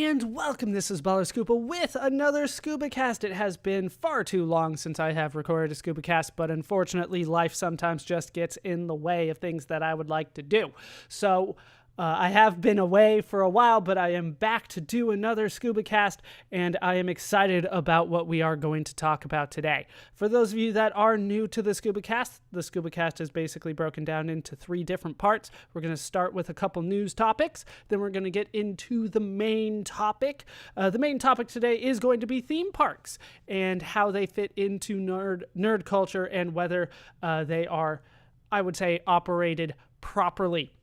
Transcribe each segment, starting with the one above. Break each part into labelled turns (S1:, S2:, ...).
S1: and welcome. This is Baller Scuba with another Scubacast. It has been far too long since I have recorded a Scubacast, but unfortunately life sometimes just gets in the way of things that I would like to do. So I have been away for a while, but I am back to do another Scubacast, and I am excited about what we are going to talk about today. For those of you that are new to the Scubacast is basically broken down into 3 different parts. We're going to start with a couple news topics, then we're going to get into the main topic. The main topic today is going to be theme parks and how they fit into nerd culture and whether they are, I would say, operated properly.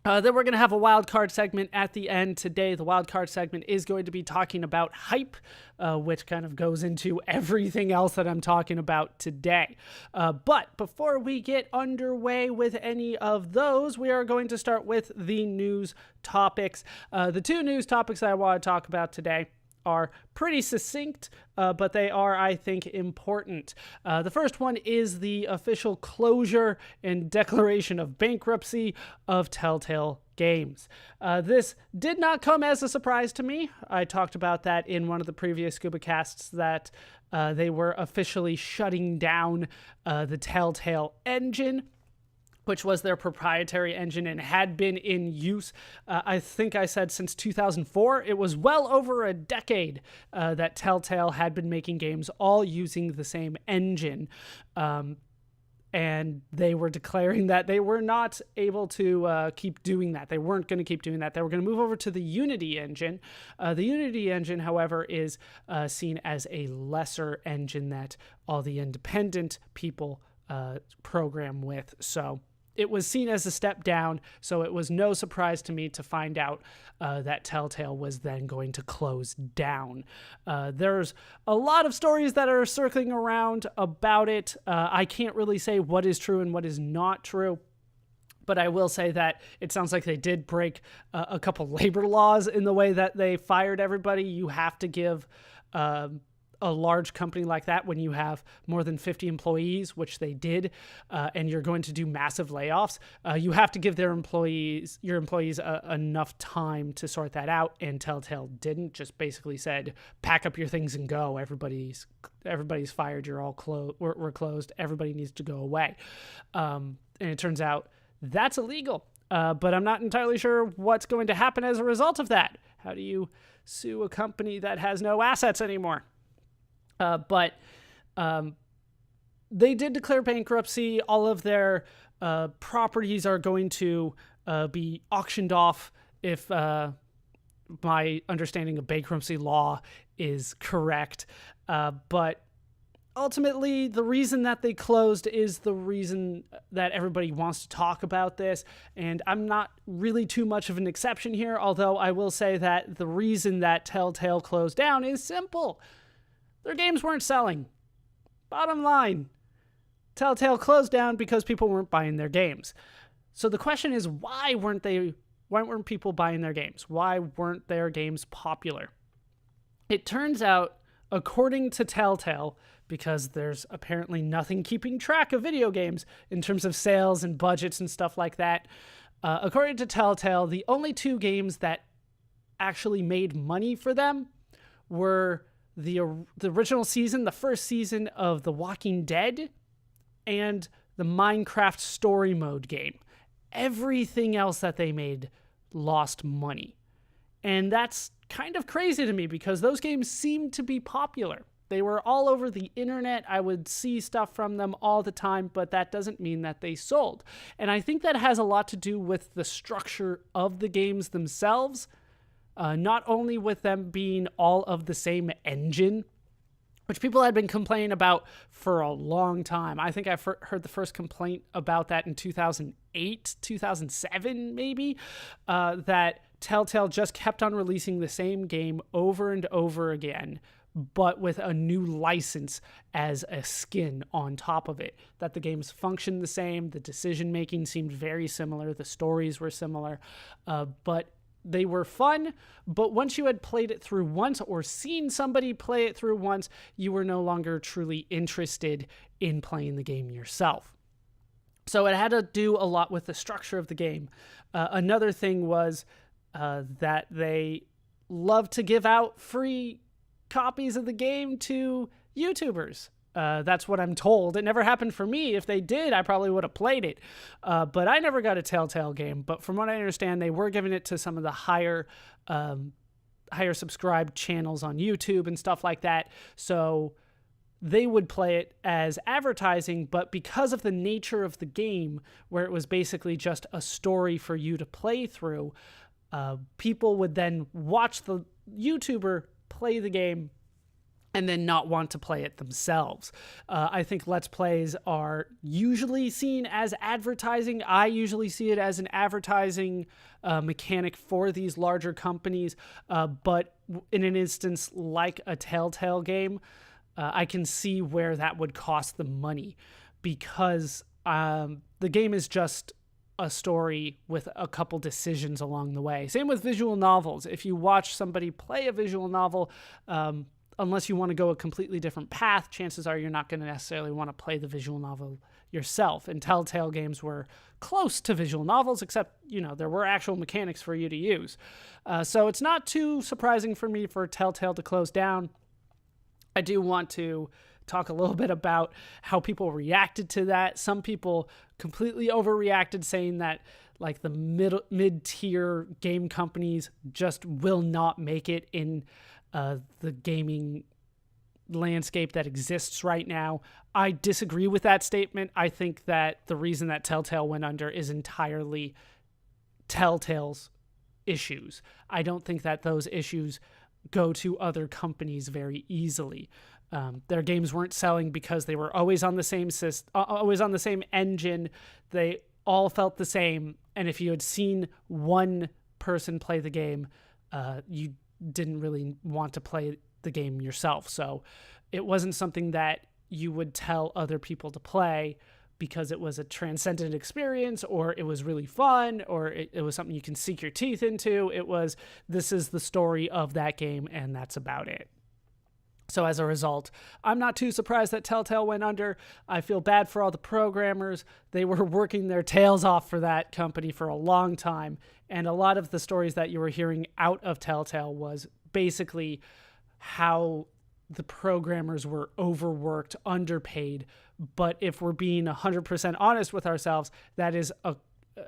S1: Then we're going to have a wild card segment at the end today. The wild card segment is going to be talking about hype, which kind of goes into everything else that I'm talking about today. But before we get underway with any of those, we are going to start with the news topics. The 2 news topics that I want to talk about today are pretty succinct, but they are, I think, important. The first one is the official closure and declaration of bankruptcy of Telltale Games. This did not come as a surprise to me. I talked about that in one of the previous Scubacasts, that they were officially shutting down the Telltale engine, which was their proprietary engine and had been in use, I think I said since 2004. It was well over a decade that Telltale had been making games all using the same engine. And they were declaring that they were not able to keep doing that. They weren't going to keep doing that. They were going to move over to the Unity engine. The Unity engine, however, is seen as a lesser engine that all the independent people program with. So it was seen as a step down, so it was no surprise to me to find out that Telltale was then going to close down. There's a lot of stories that are circling around about it. I can't really say what is true and what is not true, but I will say that it sounds like they did break a couple labor laws in the way that they fired everybody. You have to give a large company like that, when you have more than 50 employees, which they did, and you're going to do massive layoffs, you have to give your employees enough time to sort that out. And Telltale didn't, just basically said, pack up your things and go. Everybody's fired. You're all we're closed. Everybody needs to go away. And it turns out that's illegal. But I'm not entirely sure what's going to happen as a result of that. How do you sue a company that has no assets anymore? But they did declare bankruptcy. All of their properties are going to be auctioned off, if my understanding of bankruptcy law is correct. But ultimately, the reason that they closed is the reason that everybody wants to talk about this. And I'm not really too much of an exception here, although I will say that the reason that Telltale closed down is simple. Their games weren't selling. Bottom line, Telltale closed down because people weren't buying their games. So the question is, why weren't people buying their games? Why weren't their games popular? It turns out, according to Telltale, because there's apparently nothing keeping track of video games in terms of sales and budgets and stuff like that, according to Telltale, the only 2 games that actually made money for them were the original season, the first season of The Walking Dead, and the Minecraft story mode game. Everything else that they made lost money. And that's kind of crazy to me, because those games seemed to be popular. They were all over the internet. I would see stuff from them all the time, but that doesn't mean that they sold. And I think that has a lot to do with the structure of the games themselves. Not only with them being all of the same engine, which people had been complaining about for a long time. I think I heard the first complaint about that in 2008, 2007 maybe, that Telltale just kept on releasing the same game over and over again, but with a new license as a skin on top of it. That the games functioned the same, the decision-making seemed very similar, the stories were similar, but they were fun, but once you had played it through once or seen somebody play it through once, you were no longer truly interested in playing the game yourself. So it had to do a lot with the structure of the game. Another thing was that they love to give out free copies of the game to YouTubers. That's what I'm told. It never happened for me. If they did, I probably would have played it. But I never got a Telltale game. But from what I understand, they were giving it to some of the higher subscribed channels on YouTube and stuff like that. So they would play it as advertising, but because of the nature of the game, where it was basically just a story for you to play through, people would then watch the YouTuber play the game and then not want to play it themselves. I think Let's Plays are usually seen as advertising. I usually see it as an advertising mechanic for these larger companies, but in an instance like a Telltale game, I can see where that would cost them money, because the game is just a story with a couple decisions along the way. Same with visual novels. If you watch somebody play a visual novel, unless you want to go a completely different path, chances are you're not going to necessarily want to play the visual novel yourself. And Telltale games were close to visual novels, except, there were actual mechanics for you to use. So it's not too surprising for me for Telltale to close down. I do want to talk a little bit about how people reacted to that. Some people completely overreacted, saying that like the mid-tier game companies just will not make it in the gaming landscape that exists right now. I disagree with that statement. I think that the reason that Telltale went under is entirely Telltale's issues. I don't think that those issues go to other companies very easily. Their games weren't selling because they were always on the same always on the same engine. They all felt the same, and if you had seen one person play the game, you didn't really want to play the game yourself. So it wasn't something that you would tell other people to play because it was a transcendent experience, or it was really fun, or it was something you can sink your teeth into. It was, this is the story of that game, and that's about it. So as a result, I'm not too surprised that Telltale went under. I feel bad for all the programmers. They were working their tails off for that company for a long time. And a lot of the stories that you were hearing out of Telltale was basically how the programmers were overworked, underpaid. But if we're being 100% honest with ourselves, that is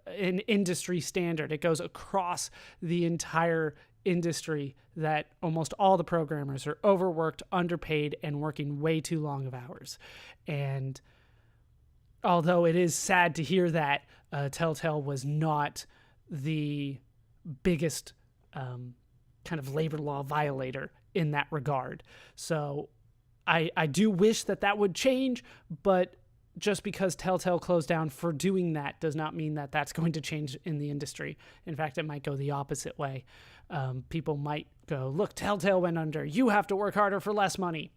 S1: an industry standard. It goes across the entire industry that almost all the programmers are overworked, underpaid, and working way too long of hours. And although it is sad to hear that, Telltale was not the biggest kind of labor law violator in that regard. So I do wish that would change, but just because Telltale closed down for doing that does not mean that that's going to change in the industry. In fact, it might go the opposite way. People might go, look, Telltale went under. You have to work harder for less money.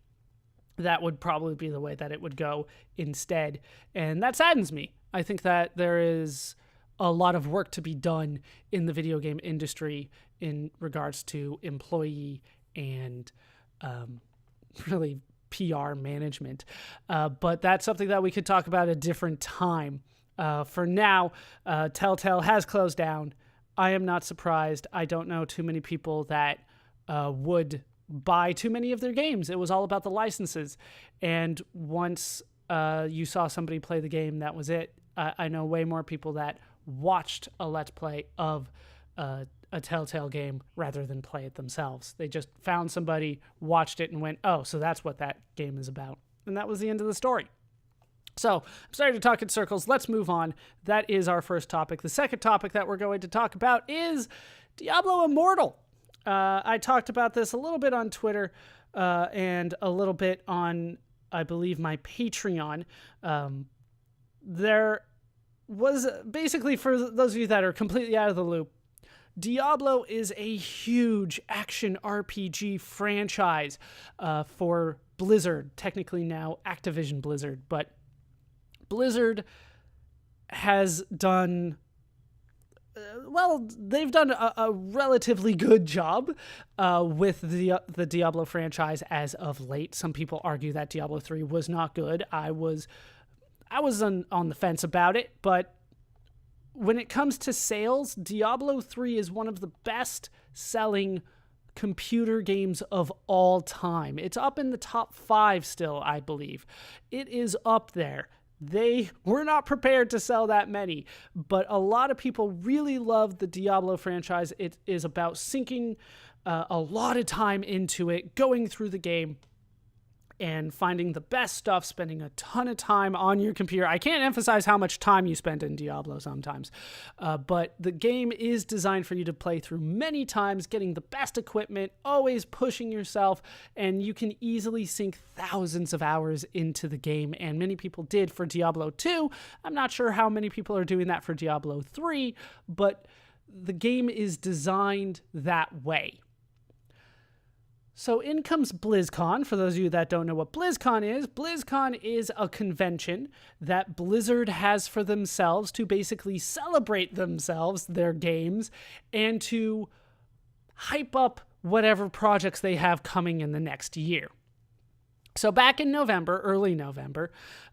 S1: That would probably be the way that it would go instead. And that saddens me. I think that there is a lot of work to be done in the video game industry in regards to employee and really PR management. But that's something that we could talk about a different time. For now, Telltale has closed down. I am not surprised. I don't know too many people that would buy too many of their games. It was all about the licenses. And once you saw somebody play the game, that was it. I know way more people that watched a Let's Play of a Telltale game rather than play it themselves. They just found somebody, watched it, and went, oh, so that's what that game is about. And that was the end of the story. So I'm sorry to talk in circles. Let's move on. That is our first topic. The second topic that we're going to talk about is Diablo Immortal. I talked about this a little bit on Twitter and a little bit on, I believe, my Patreon. There was basically, for those of you that are completely out of the loop, Diablo is a huge action RPG franchise for Blizzard, technically now Activision Blizzard, but Blizzard has done, they've done a relatively good job with the Diablo franchise as of late. Some people argue that Diablo 3 was not good. I was on the fence about it, but when it comes to sales, Diablo 3 is one of the best selling computer games of all time. It's up in the top 5 still, I believe. It is up there. They were not prepared to sell that many, but a lot of people really love the Diablo franchise. It is about sinking a lot of time into it, going through the game, and finding the best stuff, spending a ton of time on your computer. I can't emphasize how much time you spend in Diablo sometimes, but the game is designed for you to play through many times, getting the best equipment, always pushing yourself, and you can easily sink thousands of hours into the game, and many people did for Diablo 2. I'm not sure how many people are doing that for Diablo 3, but the game is designed that way. So in comes BlizzCon. For those of you that don't know what BlizzCon is a convention that Blizzard has for themselves to basically celebrate themselves, their games, and to hype up whatever projects they have coming in the next year. So back in November, early November,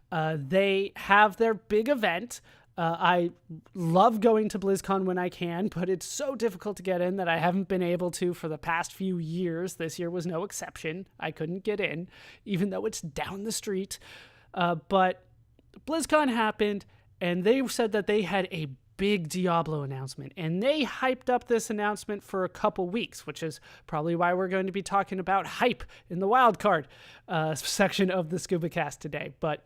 S1: they have their big event. I love going to BlizzCon when I can, but it's so difficult to get in that I haven't been able to for the past few years. This year was no exception. I couldn't get in, even though it's down the street. But BlizzCon happened, and they said that they had a big Diablo announcement, and they hyped up this announcement for a couple weeks, which is probably why we're going to be talking about hype in the wildcard section of the Scubacast today. But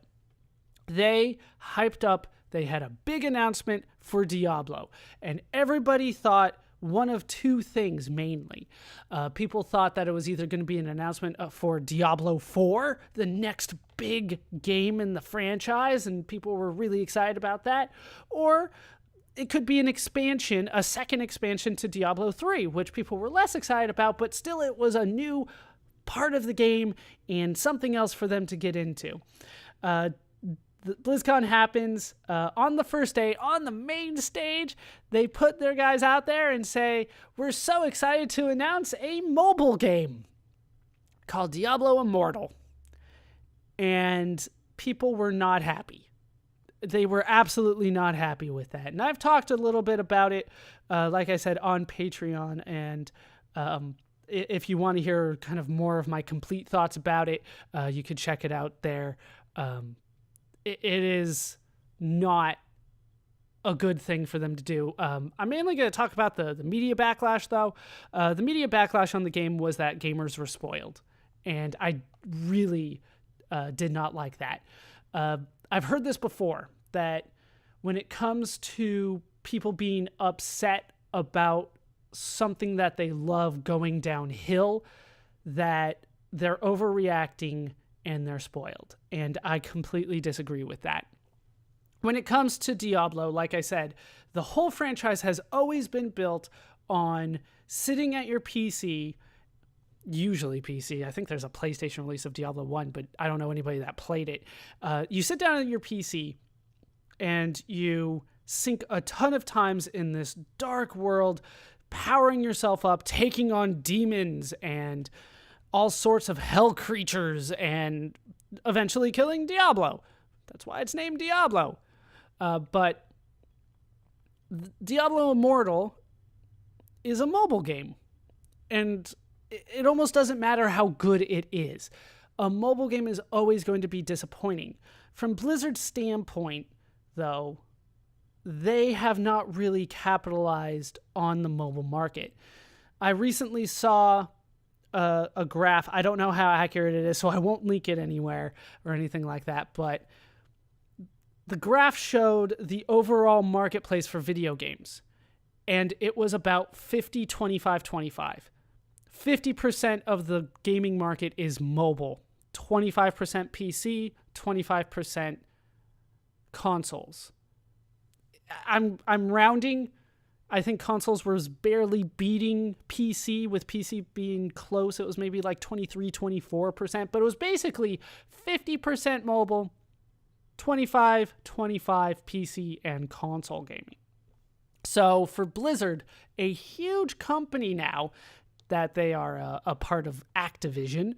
S1: they hyped up. They had a big announcement for Diablo, and everybody thought one of two things mainly. People thought that it was either going to be an announcement for Diablo 4, the next big game in the franchise, and people were really excited about that, or it could be an expansion, a second expansion to Diablo 3, which people were less excited about, but still it was a new part of the game and something else for them to get into. BlizzCon happens on the first day, on the main stage. They put their guys out there and say, we're so excited to announce a mobile game called Diablo Immortal. And people were not happy. They were absolutely not happy with that. And I've talked a little bit about it, like I said, on Patreon. And if you want to hear kind of more of my complete thoughts about it, you could check it out there. It is not a good thing for them to do. I'm mainly going to talk about the media backlash, though. The media backlash on the game was that gamers were spoiled, and I really did not like that. I've heard this before, that when it comes to people being upset about something that they love going downhill, that they're overreacting and they're spoiled. And I completely disagree with that. When it comes to Diablo, like I said, the whole franchise has always been built on sitting at your PC, usually PC. I think there's a PlayStation release of Diablo 1, but I don't know anybody that played it. You sit down at your PC and you sink a ton of times in this dark world, powering yourself up, taking on demons and all sorts of hell creatures, and eventually killing Diablo. That's why it's named Diablo. But Diablo Immortal is a mobile game, and it almost doesn't matter how good it is. A mobile game is always going to be disappointing. From Blizzard's standpoint, though, they have not really capitalized on the mobile market. I recently saw a graph. I don't know how accurate it is, so I won't link it anywhere or anything like that, but the graph showed the overall marketplace for video games, and it was about 50, 25, 25. 50% of the gaming market is mobile, 25% PC, 25% consoles. I'm rounding. I think consoles was barely beating PC, with PC being close. It was maybe like 23, 24%, but it was basically 50% mobile, 25 PC, and console gaming. So for Blizzard, a huge company now that they are a part of Activision,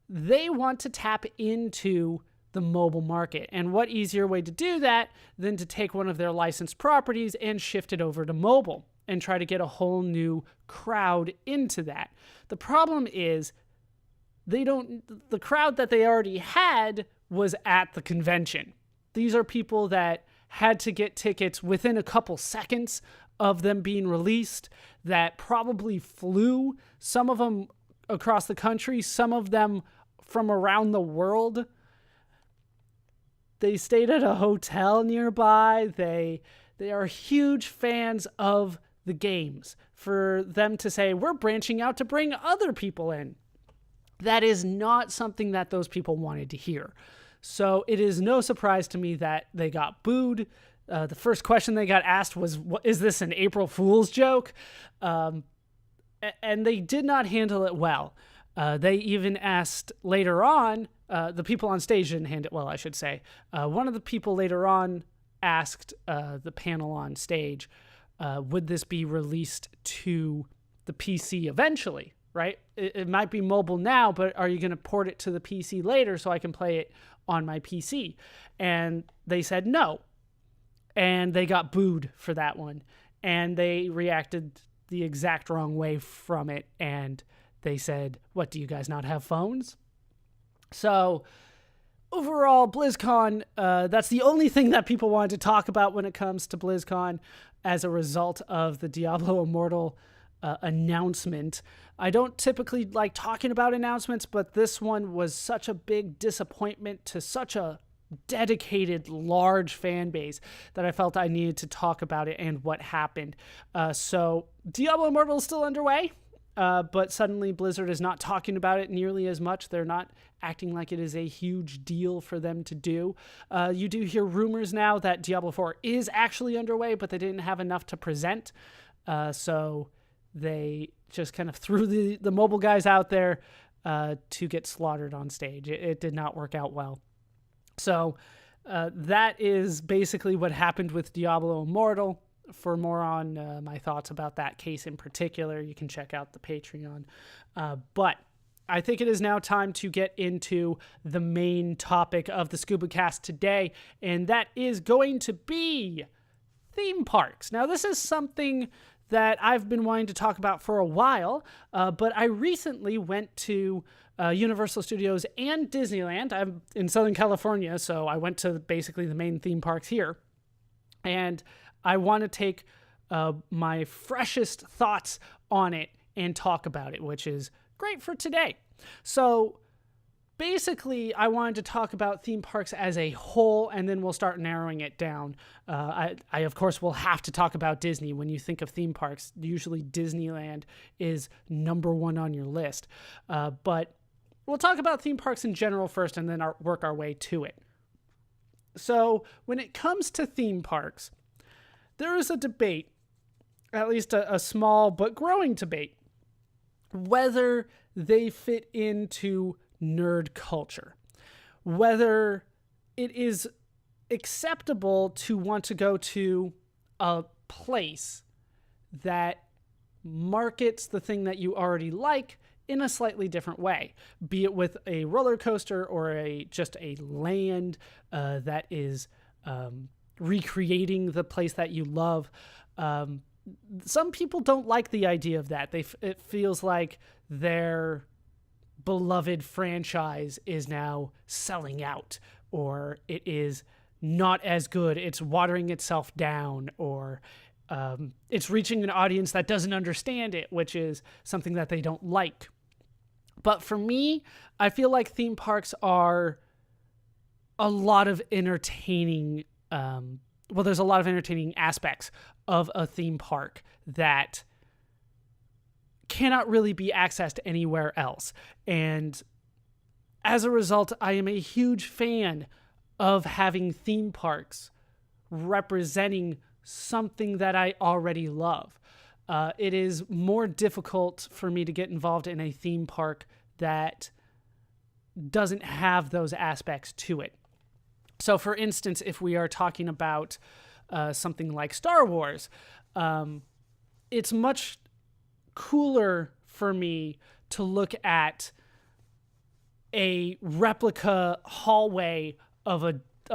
S1: they want to tap into the mobile market. And what easier way to do that than to take one of their licensed properties and shift it over to mobile? and try to get a whole new crowd into that. The problem is the crowd that they already had was at the convention. These are people that had to get tickets within a couple seconds of them being released, that probably flew, some of them across the country, some of them from around the world. They stayed at a hotel nearby. They are huge fans of the games. For them to say, we're branching out to bring other people in, that is not something that those people wanted to hear. So it is no surprise to me that they got booed. The first question they got asked was, is this an April Fool's joke? And they did not handle it well. They even asked later on, the people on stage didn't handle it well, I should say. One of the people later on asked the panel on stage, would this be released to the PC eventually, right? It might be mobile now, but are you going to port it to the PC later so I can play it on my PC? And they said no. And they got booed for that one. And they reacted the exact wrong way from it. And they said, what, do you guys not have phones? So overall, BlizzCon, that's the only thing that people wanted to talk about when it comes to BlizzCon as a result of the Diablo Immortal announcement. I don't typically like talking about announcements, but this one was such a big disappointment to such a dedicated, large fan base that I felt I needed to talk about it and what happened. So Diablo Immortal is still underway, but suddenly Blizzard is not talking about it nearly as much. They're not acting like it is a huge deal for them to do. You do hear rumors now that Diablo 4 is actually underway, but they didn't have enough to present. So they just kind of threw the mobile guys out there to get slaughtered on stage. It did not work out well. So that is basically what happened with Diablo Immortal. For more on my thoughts about that case in particular, you can check out the Patreon. But I think it is now time to get into the main topic of the Scubacast today, and that is going to be theme parks. Now, this is something that I've been wanting to talk about for a while, but I recently went to Universal Studios and Disneyland. I'm in Southern California, so I went to basically the main theme parks here. And I want to take my freshest thoughts on it and talk about it, which is great for today. So basically, I wanted to talk about theme parks as a whole, and then we'll start narrowing it down. I of course, will have to talk about Disney. When you think of theme parks, usually Disneyland is number one on your list. But we'll talk about theme parks in general first, and then work our way to it. So when it comes to theme parks, there is a debate, at least a small but growing debate, whether they fit into nerd culture, whether it is acceptable to want to go to a place that markets the thing that you already like in a slightly different way, be it with a roller coaster or just a land that is recreating the place that you love. Some people don't like the idea of that. It feels like their beloved franchise is now selling out, or it is not as good. It's watering itself down, or it's reaching an audience that doesn't understand it, which is something that they don't like. But for me, I feel like theme parks are a lot of entertaining. There's a lot of entertaining aspects of a theme park that cannot really be accessed anywhere else. And as a result, I am a huge fan of having theme parks representing something that I already love. It is more difficult for me to get involved in a theme park that doesn't have those aspects to it. So, for instance, if we are talking about something like Star Wars, it's much cooler for me to look at a replica hallway of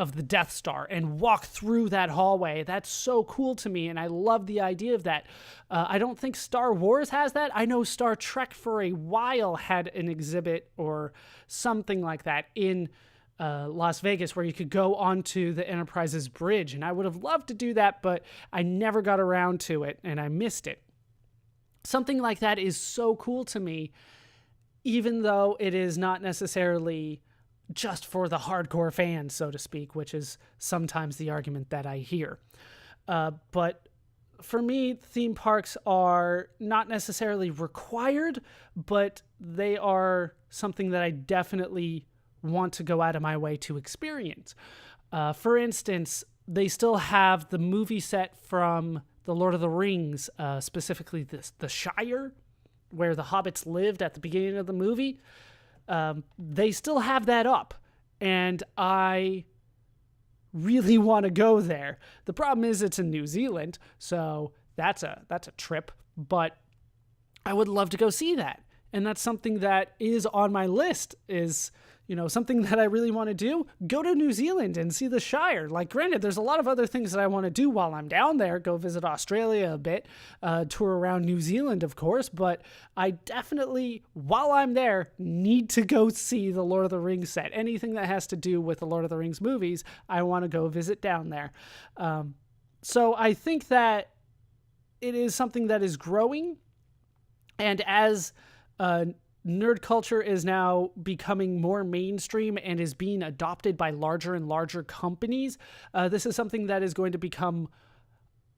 S1: the Death Star and walk through that hallway. That's so cool to me, and I love the idea of that. I don't think Star Wars has that. I know Star Trek for a while had an exhibit or something like that in Las Vegas where you could go onto the Enterprise's bridge, and I would have loved to do that, but I never got around to it, and I missed it. Something like that is so cool to me, even though it is not necessarily just for the hardcore fans, so to speak, which is sometimes the argument that I hear. But for me, theme parks are not necessarily required, but they are something that I definitely want to go out of my way to experience. For instance, they still have the movie set from The Lord of the Rings, specifically the Shire, where the hobbits lived at the beginning of the movie. They still have that up, and I really want to go there. The problem is it's in New Zealand, so that's a trip, but I would love to go see that. And that's something that is on my list, is, something that I really want to do. Go to New Zealand and see the Shire. Like, granted, there's a lot of other things that I want to do while I'm down there. Go visit Australia a bit, tour around New Zealand, of course, but I definitely, while I'm there, need to go see the Lord of the Rings set. Anything that has to do with the Lord of the Rings movies, I want to go visit down there. So I think that it is something that is growing, and as nerd culture is now becoming more mainstream and is being adopted by larger and larger companies, this is something that is going to become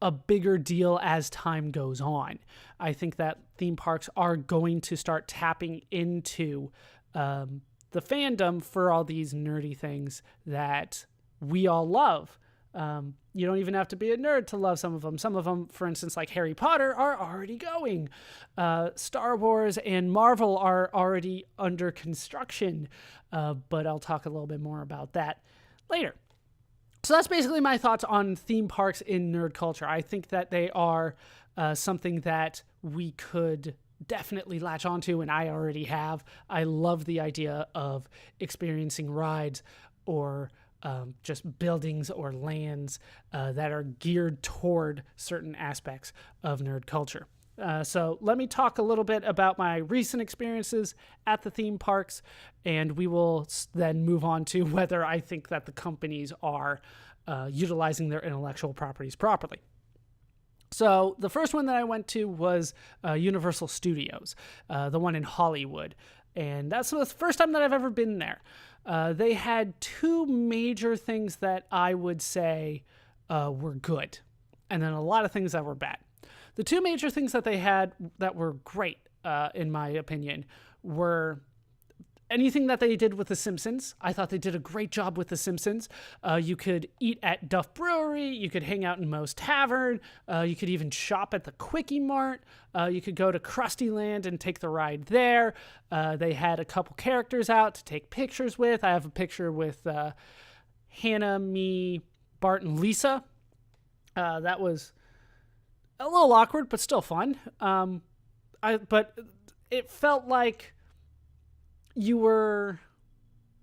S1: a bigger deal as time goes on. I think that theme parks are going to start tapping into the fandom for all these nerdy things that we all love. You don't even have to be a nerd to love some of them. Some of them, for instance, like Harry Potter, are already going. Star Wars and Marvel are already under construction, but I'll talk a little bit more about that later. So that's basically my thoughts on theme parks in nerd culture. I think that they are something that we could definitely latch onto, and I already have. I love the idea of experiencing rides or just buildings or lands that are geared toward certain aspects of nerd culture. So let me talk a little bit about my recent experiences at the theme parks, and we will then move on to whether I think that the companies are utilizing their intellectual properties properly. So the first one that I went to was Universal Studios, the one in Hollywood. And that's the first time that I've ever been there. They had two major things that I would say were good, and then a lot of things that were bad. The two major things that they had that were great, in my opinion, were anything that they did with The Simpsons. I thought they did a great job with The Simpsons. You could eat at Duff Brewery. You could hang out in Moe's Tavern. You could even shop at the Quickie Mart. You could go to Krusty Land and take the ride there. They had a couple characters out to take pictures with. I have a picture with Hannah, me, Bart, and Lisa. That was a little awkward, but still fun. But it felt like you were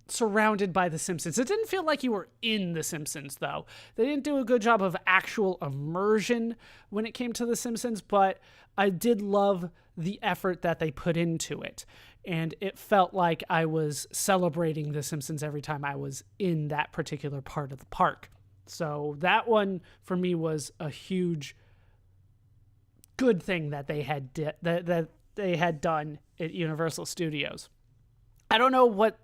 S1: surrounded by The Simpsons. It didn't feel like you were in The Simpsons, though. They didn't do a good job of actual immersion when it came to The Simpsons, but I did love the effort that they put into it. And it felt like I was celebrating The Simpsons every time I was in that particular part of the park. So that one, for me, was a huge good thing that they had that they had done at Universal Studios. I don't know what,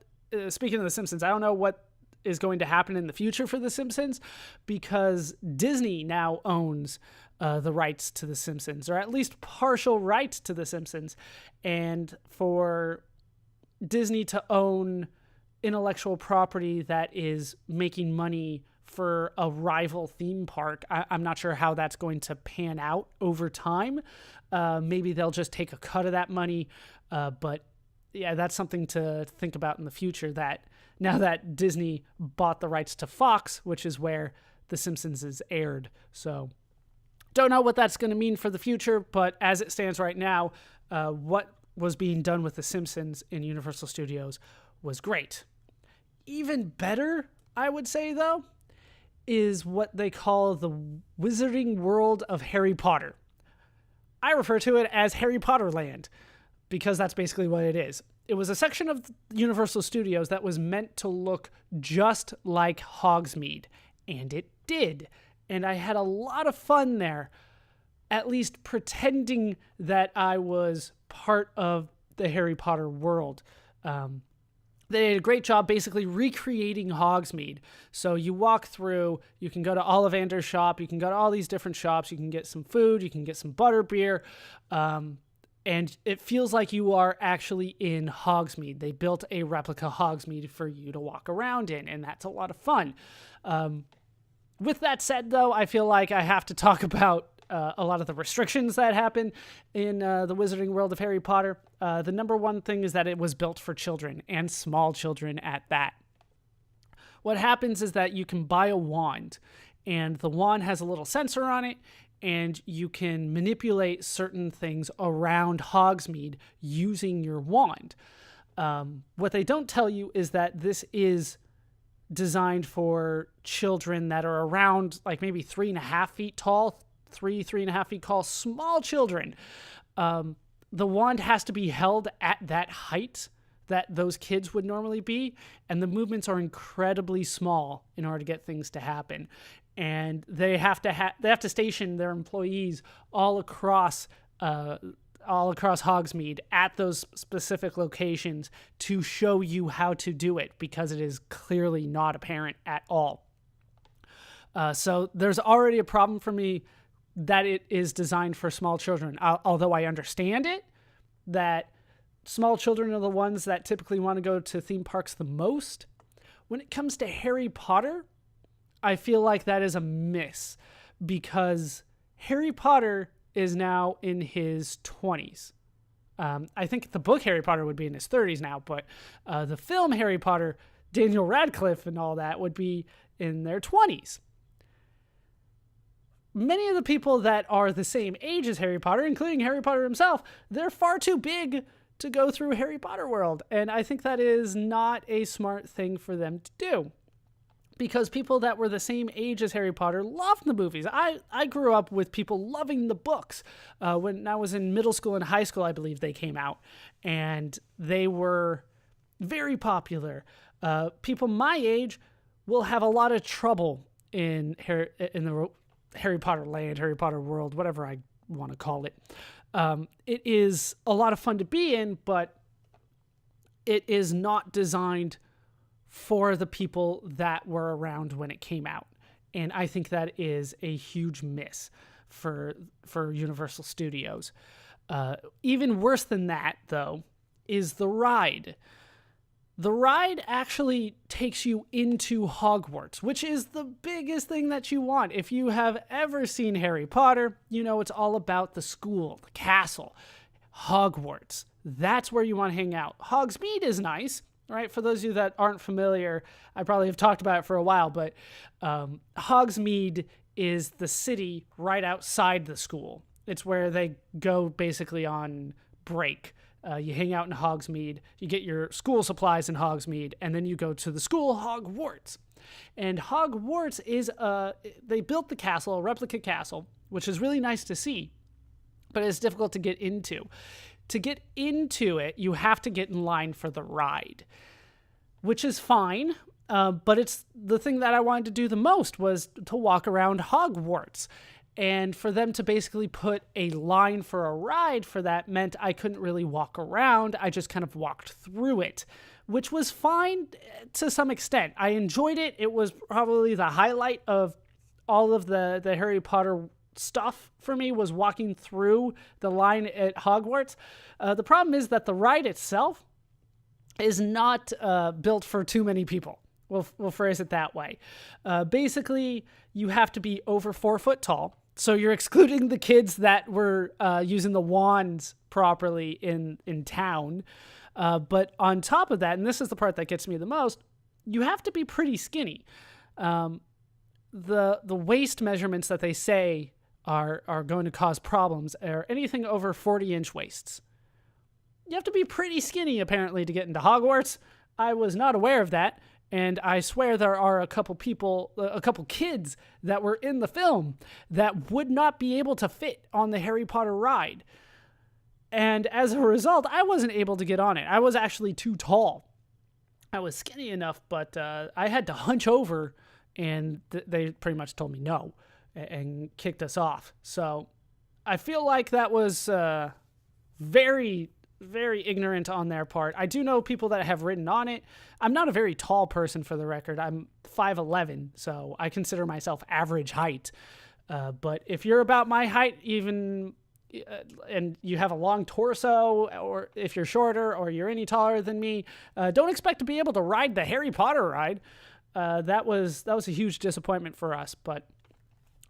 S1: speaking of The Simpsons, I don't know what is going to happen in the future for The Simpsons, because Disney now owns the rights to The Simpsons, or at least partial rights to The Simpsons. And for Disney to own intellectual property that is making money for a rival theme park, I'm not sure how that's going to pan out over time. Maybe they'll just take a cut of that money, but yeah, that's something to think about in the future, that now that Disney bought the rights to Fox, which is where The Simpsons is aired. So don't know what that's going to mean for the future, but as it stands right now, what was being done with The Simpsons in Universal Studios was great. Even better I would say, though, is what they call the Wizarding World of Harry Potter. I refer to it as Harry Potter Land because that's basically what it is. It was a section of Universal Studios that was meant to look just like Hogsmeade, and it did. And I had a lot of fun there, at least pretending that I was part of the Harry Potter world. They did a great job basically recreating Hogsmeade. So you walk through, you can go to Ollivander's shop, you can go to all these different shops, you can get some food, you can get some butterbeer, and it feels like you are actually in Hogsmeade. They built a replica Hogsmeade for you to walk around in, and that's a lot of fun. With that said, though, I feel like I have to talk about a lot of the restrictions that happen in the Wizarding World of Harry Potter. The number one thing is that it was built for children, and small children at that. What happens is that you can buy a wand, and the wand has a little sensor on it, and you can manipulate certain things around Hogsmeade using your wand. What they don't tell you is that this is designed for children that are around like maybe 3.5 feet tall, 3.5 feet tall, small children. The wand has to be held at that height that those kids would normally be, and the movements are incredibly small in order to get things to happen. And they have to station their employees all across Hogsmeade at those specific locations to show you how to do it, because it is clearly not apparent at all. So there's already a problem for me that it is designed for small children. Although I understand it, that small children are the ones that typically want to go to theme parks the most. When it comes to Harry Potter, I feel like that is a miss, because Harry Potter is now in his 20s. I think the book Harry Potter would be in his 30s now, but the film Harry Potter, Daniel Radcliffe and all that, would be in their 20s. Many of the people that are the same age as Harry Potter, including Harry Potter himself, they're far too big to go through Harry Potter world. And I think that is not a smart thing for them to do, because people that were the same age as Harry Potter loved the movies. I grew up with people loving the books. When I was in middle school and high school, I believe they came out, and they were very popular. People my age will have a lot of trouble in the Harry Potter land, Harry Potter world, whatever I want to call it. It is a lot of fun to be in, but it is not designed for the people that were around when it came out. And I think that is a huge miss for Universal Studios. Even worse than that, though, is the ride. The ride actually takes you into Hogwarts, which is the biggest thing that you want. If you have ever seen Harry Potter, you know it's all about the school, the castle, Hogwarts. That's where you want to hang out. Hogsmeade is nice, right? For those of you that aren't familiar, I probably have talked about it for a while, but Hogsmeade is the city right outside the school. It's where they go basically on break. You hang out in Hogsmeade, you get your school supplies in Hogsmeade, and then you go to the school Hogwarts. And Hogwarts is, they built the castle, a replica castle, which is really nice to see, but it's difficult to get into. To get into it, you have to get in line for the ride, which is fine, but it's the thing that I wanted to do the most was to walk around Hogwarts. And for them to basically put a line for a ride for that meant I couldn't really walk around. I just kind of walked through it, which was fine to some extent. I enjoyed it. It was probably the highlight of all of the Harry Potter stuff for me, was walking through the line at Hogwarts. The problem is that the ride itself is not built for too many people. We'll phrase it that way. Basically, you have to be over 4 foot tall. So you're excluding the kids that were using the wands properly in town. But on top of that, and this is the part that gets me the most, you have to be pretty skinny. The waist measurements that they say are going to cause problems are anything over 40-inch waists. You have to be pretty skinny, apparently, to get into Hogwarts. I was not aware of that. And I swear there are a couple kids that were in the film that would not be able to fit on the Harry Potter ride. And as a result, I wasn't able to get on it. I was actually too tall. I was skinny enough, but I had to hunch over, and they pretty much told me no and kicked us off. So I feel like that was very, very ignorant on their part. I do know people that have ridden on it. I'm not a very tall person, for the record. I'm 5'11", so I consider myself average height. But if you're about my height, even and you have a long torso, or if you're shorter or you're any taller than me, don't expect to be able to ride the Harry Potter ride. That was a huge disappointment for us. But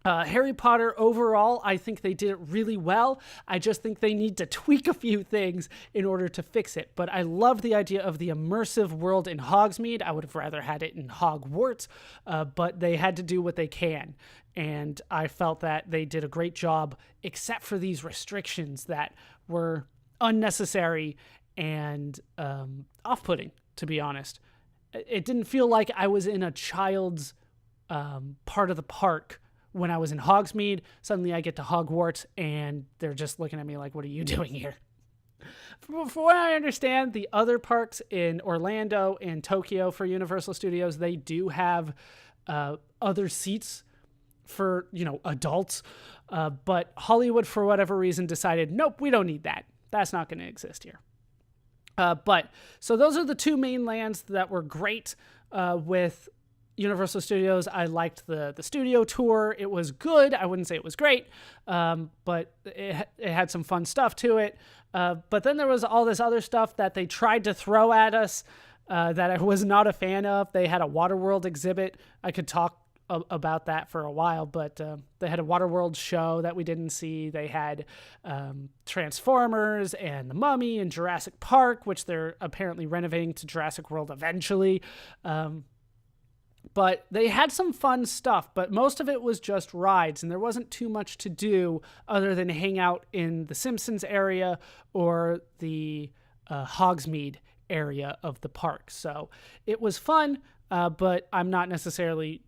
S1: Harry Potter overall, I think they did it really well. I just think they need to tweak a few things in order to fix it. But I love the idea of the immersive world in Hogsmeade. I would have rather had it in Hogwarts, but they had to do what they can. And I felt that they did a great job, except for these restrictions that were unnecessary and off-putting, to be honest. It didn't feel like I was in a child's part of the park. When I was in Hogsmeade, suddenly I get to Hogwarts and they're just looking at me like, what are you doing here? From what I understand, the other parks in Orlando and Tokyo for Universal Studios, they do have other seats for, adults. But Hollywood, for whatever reason, decided, nope, we don't need that. That's not going to exist here. So those are the two main lands that were great with Universal Studios. I liked the studio tour. It was good. I wouldn't say it was great, but it had some fun stuff to it. But then there was all this other stuff that they tried to throw at us that I was not a fan of. They had a Waterworld exhibit. I could talk about that for a while, but they had a Waterworld show that we didn't see. They had Transformers and The Mummy and Jurassic Park, which they're apparently renovating to Jurassic World eventually. But they had some fun stuff, but most of it was just rides, and there wasn't too much to do other than hang out in the Simpsons area or the Hogsmeade area of the park. So it was fun, but I'm not necessarily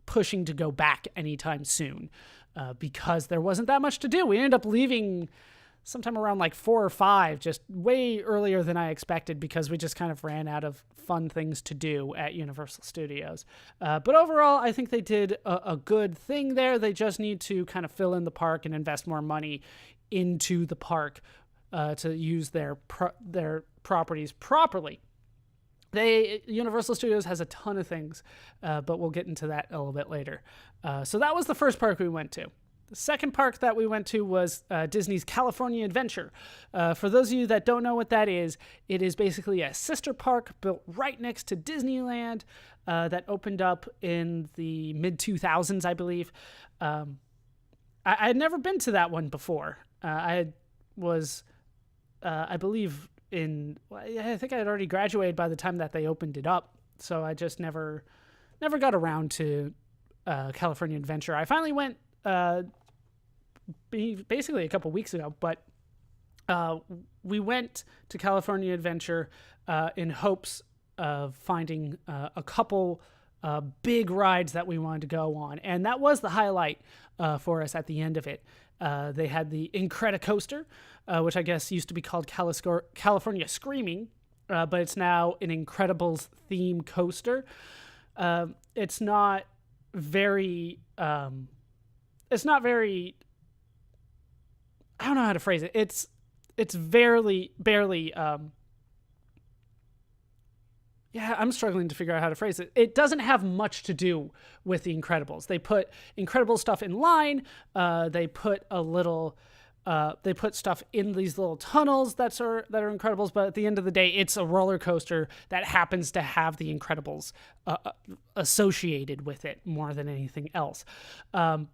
S1: pushing to go back anytime soon because there wasn't that much to do. We ended up leaving sometime around like 4 or 5, just way earlier than I expected because we just kind of ran out of fun things to do at Universal Studios. But overall, I think they did a good thing there. They just need to kind of fill in the park and invest more money into the park to use their properties properly. Universal Studios has a ton of things, but we'll get into that a little bit later. So that was the first park we went to. The second park that we went to was Disney's California Adventure. For those of you that don't know what that is, it is basically a sister park built right next to Disneyland that opened up in the mid-2000s, I believe. I had never been to that one before. I believe, I think I had already graduated by the time that they opened it up, so I just never got around to California Adventure. I finally went basically a couple weeks ago, but we went to California Adventure in hopes of finding a couple big rides that we wanted to go on, and that was the highlight for us at the end of it. They had the Incredicoaster, which I guess used to be called California Screaming, but it's now an Incredibles theme coaster. It's not very I don't know how to phrase it. It's barely I'm struggling to figure out how to phrase it. It doesn't have much to do with the Incredibles. They put Incredible stuff in line. They put stuff in these little tunnels that are Incredibles, but at the end of the day, it's a roller coaster that happens to have the Incredibles associated with it more than anything else.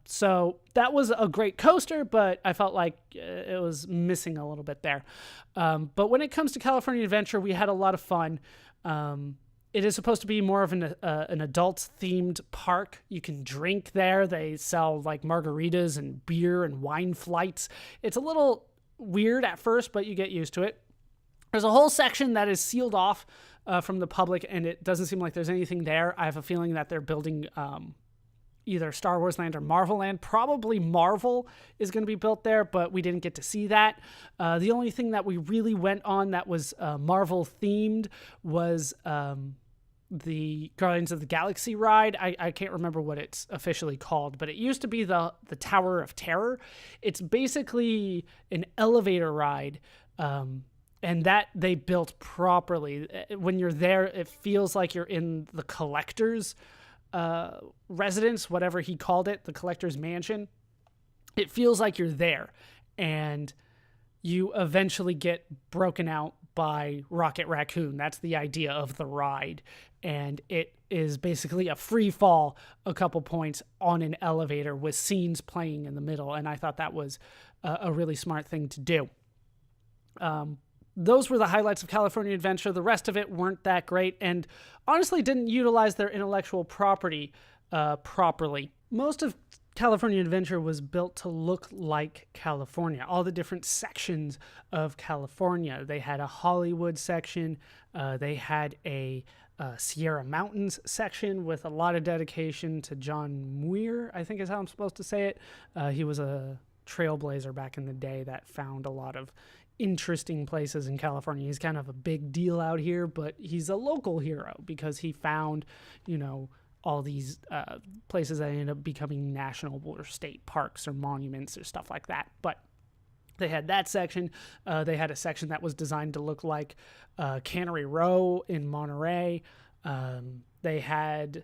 S1: So that was a great coaster, but I felt like it was missing a little bit there. But when it comes to California Adventure, we had a lot of fun. It is supposed to be more of an adult-themed park. You can drink there. They sell like margaritas and beer and wine flights. It's a little weird at first, but you get used to it. There's a whole section that is sealed off from the public, and it doesn't seem like there's anything there. I have a feeling that they're building either Star Wars Land or Marvel Land. Probably Marvel is going to be built there, but we didn't get to see that. The only thing that we really went on that was Marvel themed was the Guardians of the Galaxy ride. I can't remember what it's officially called, but it used to be the Tower of Terror. It's basically an elevator ride, and that they built properly. When you're there, it feels like you're in the collector's residence, whatever he called it, the collector's mansion. It feels like you're there, and you eventually get broken out by Rocket Raccoon. That's the idea of the ride, and it is basically a free fall a couple points on an elevator with scenes playing in the middle, and I thought that was a really smart thing to do. Those were the highlights of California Adventure. The rest of it weren't that great, and honestly didn't utilize their intellectual property properly. Most of California Adventure was built to look like California. All the different sections of California. They had a Hollywood section. They had a Sierra Mountains section with a lot of dedication to John Muir, I think is how I'm supposed to say it. He was a trailblazer back in the day that found a lot of interesting places in California. He's kind of a big deal out here, but he's a local hero because he found, all these places that ended up becoming national or state parks or monuments or stuff like that. But they had that section. They had a section that was designed to look like Cannery Row in Monterey. They had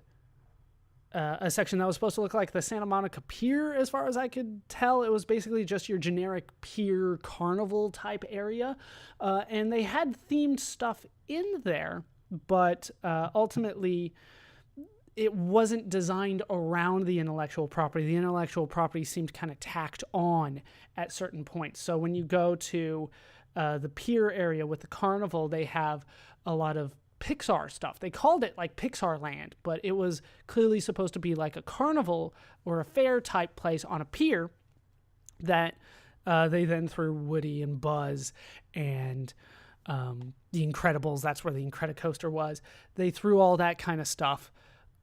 S1: a section that was supposed to look like the Santa Monica Pier, as far as I could tell. It was basically just your generic pier carnival type area. And they had themed stuff in there, but ultimately it wasn't designed around the intellectual property. The intellectual property seemed kind of tacked on at certain points. So when you go to the pier area with the carnival, they have a lot of Pixar stuff. They called it like Pixar Land, but it was clearly supposed to be like a carnival or a fair type place on a pier that they then threw Woody and Buzz and The Incredibles. That's where the Incredicoaster was. They threw all that kind of stuff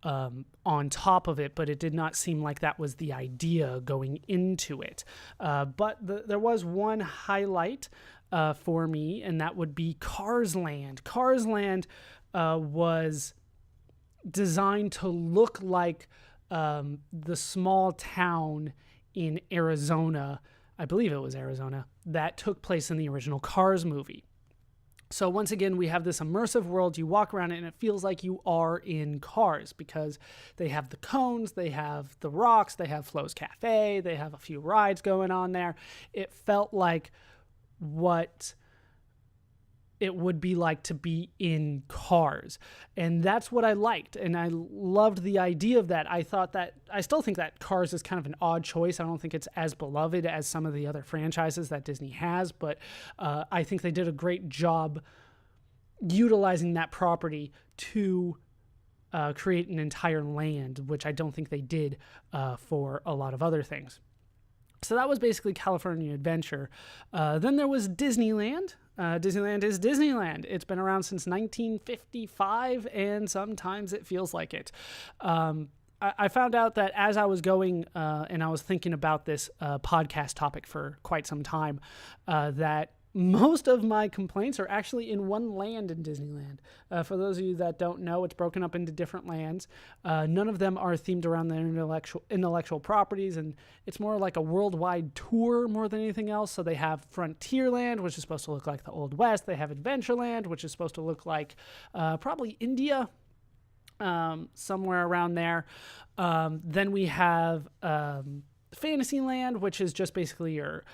S1: on top of it, but it did not seem like that was the idea going into it. But there was one highlight for me, and that would be Cars Land. Cars Land was designed to look like the small town in Arizona, I believe it was Arizona, that took place in the original Cars movie. So once again, we have this immersive world. You walk around it, and it feels like you are in Cars because they have the cones, they have the rocks, they have Flo's Cafe, they have a few rides going on there. It felt like what it would be like to be in Cars. And that's what I liked. And I loved the idea of that. I still think that Cars is kind of an odd choice. I don't think it's as beloved as some of the other franchises that Disney has, but I think they did a great job utilizing that property to create an entire land, which I don't think they did for a lot of other things. So that was basically California Adventure. Then there was Disneyland. Disneyland is Disneyland. It's been around since 1955, and sometimes it feels like it. I found out that as I was going and I was thinking about this podcast topic for quite some time, that most of my complaints are actually in one land in Disneyland. For those of you that don't know, it's broken up into different lands. None of them are themed around their intellectual properties, and it's more like a worldwide tour more than anything else. So they have Frontierland, which is supposed to look like the Old West. They have Adventureland, which is supposed to look like probably India, somewhere around there. Then we have Fantasyland, which is just basically your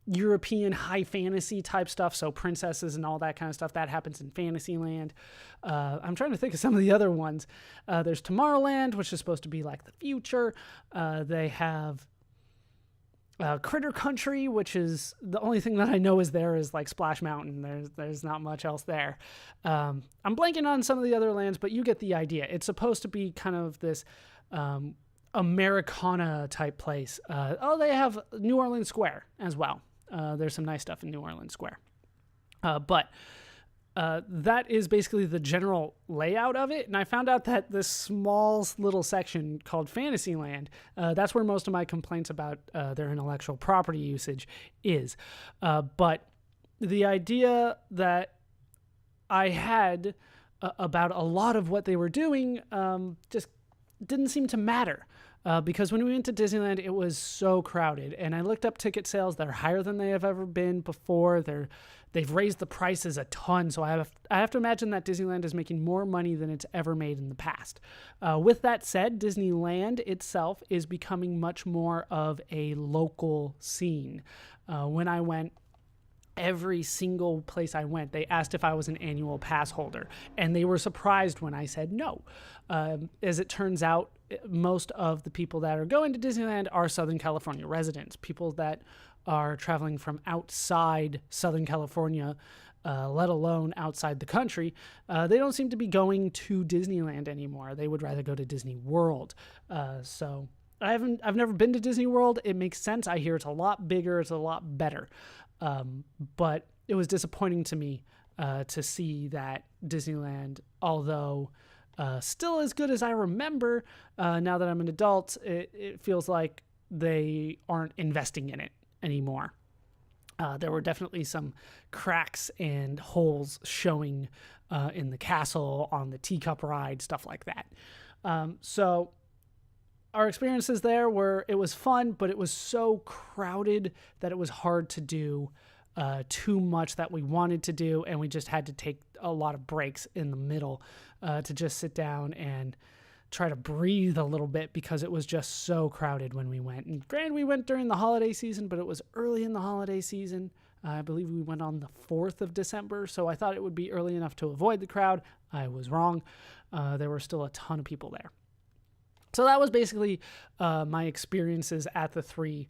S1: European high fantasy type stuff, so princesses and all that kind of stuff. That happens in Fantasyland. I'm trying to think of some of the other ones. There's Tomorrowland, which is supposed to be like the future. They have Critter Country, which is the only thing that I know is there is like Splash Mountain. There's not much else there. I'm blanking on some of the other lands, but you get the idea. It's supposed to be kind of this Americana type place. They have New Orleans Square as well. There's some nice stuff in New Orleans Square. But that is basically the general layout of it. And I found out that this small little section called Fantasyland, that's where most of my complaints about their intellectual property usage is. But the idea that I had about a lot of what they were doing just didn't seem to matter. Because when we went to Disneyland, it was so crowded. And I looked up ticket sales. They're higher than they have ever been before. They've raised the prices a ton. So I have to imagine that Disneyland is making more money than it's ever made in the past. With that said, Disneyland itself is becoming much more of a local scene. When I went, every single place I went, they asked if I was an annual pass holder, and they were surprised when I said no. As it turns out, most of the people that are going to Disneyland are Southern California residents, people that are traveling from outside Southern California, let alone outside the country. They don't seem to be going to Disneyland anymore. They would rather go to Disney World. So I've never been to Disney World. It makes sense. I hear it's a lot bigger. It's a lot better. But it was disappointing to me to see that Disneyland, although still as good as I remember, now that I'm an adult, it feels like they aren't investing in it anymore. There were definitely some cracks and holes showing in the castle, on the teacup ride, stuff like that. So our experiences there it was fun, but it was so crowded that it was hard to do too much that we wanted to do, and we just had to take a lot of breaks in the middle to just sit down and try to breathe a little bit, because it was just so crowded when we went. And granted, we went during the holiday season, but it was early in the holiday season. I believe we went on the 4th of December, so I thought it would be early enough to avoid the crowd. I was wrong. There were still a ton of people there. So that was basically my experiences at the 3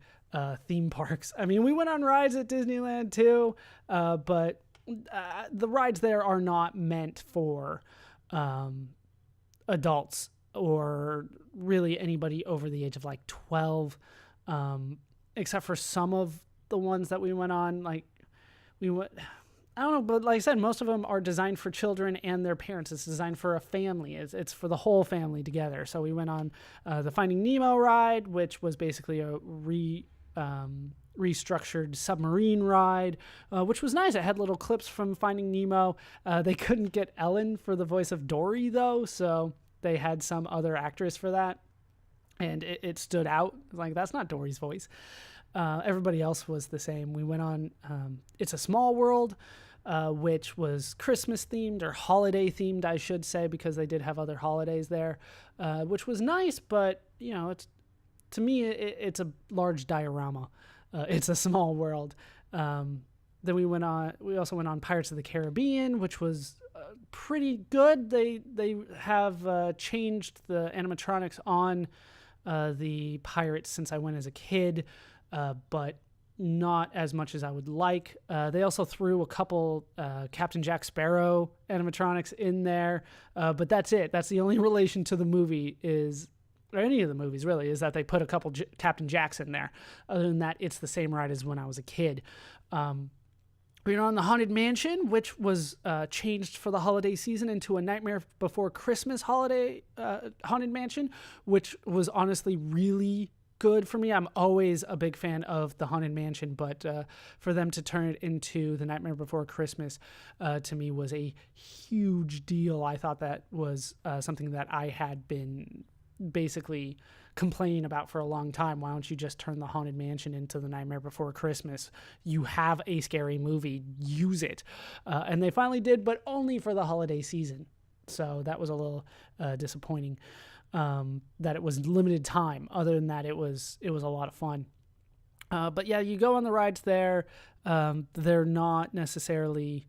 S1: theme parks. I mean, we went on rides at Disneyland too, but the rides there are not meant for adults or really anybody over the age of like 12, except for some of the ones that we went on. I don't know, but like I said, most of them are designed for children and their parents. It's designed for a family. It's for the whole family together. So we went on the Finding Nemo ride, which was basically a restructured submarine ride, which was nice. It had little clips from Finding Nemo. They couldn't get Ellen for the voice of Dory, though, so they had some other actress for that, and it stood out. Like, that's not Dory's voice. Everybody else was the same. We went on It's a Small World, which was Christmas themed, or holiday themed, I should say, because they did have other holidays there, which was nice, but to me, it's a large diorama. It's a small world. Then we also went on Pirates of the Caribbean, which was pretty good. They have changed the animatronics on the pirates since I went as a kid, but not as much as I would like. They also threw a couple Captain Jack Sparrow animatronics in there, but that's it. That's the only relation to the movie or any of the movies really, is that they put a couple Captain Jacks in there. Other than that, it's the same ride as when I was a kid. We were on the Haunted Mansion, which was changed for the holiday season into a Nightmare Before Christmas holiday Haunted Mansion, which was honestly really good for me. I'm always a big fan of the Haunted Mansion, but for them to turn it into the Nightmare Before Christmas to me was a huge deal. I thought that was something that I had been basically complaining about for a long time. Why don't you just turn the Haunted Mansion into the Nightmare Before Christmas? You have a scary movie, use it. And they finally did, but only for the holiday season. So that was a little disappointing that it was limited time. Other than that, it was a lot of fun. But yeah, you go on the rides there. They're not necessarily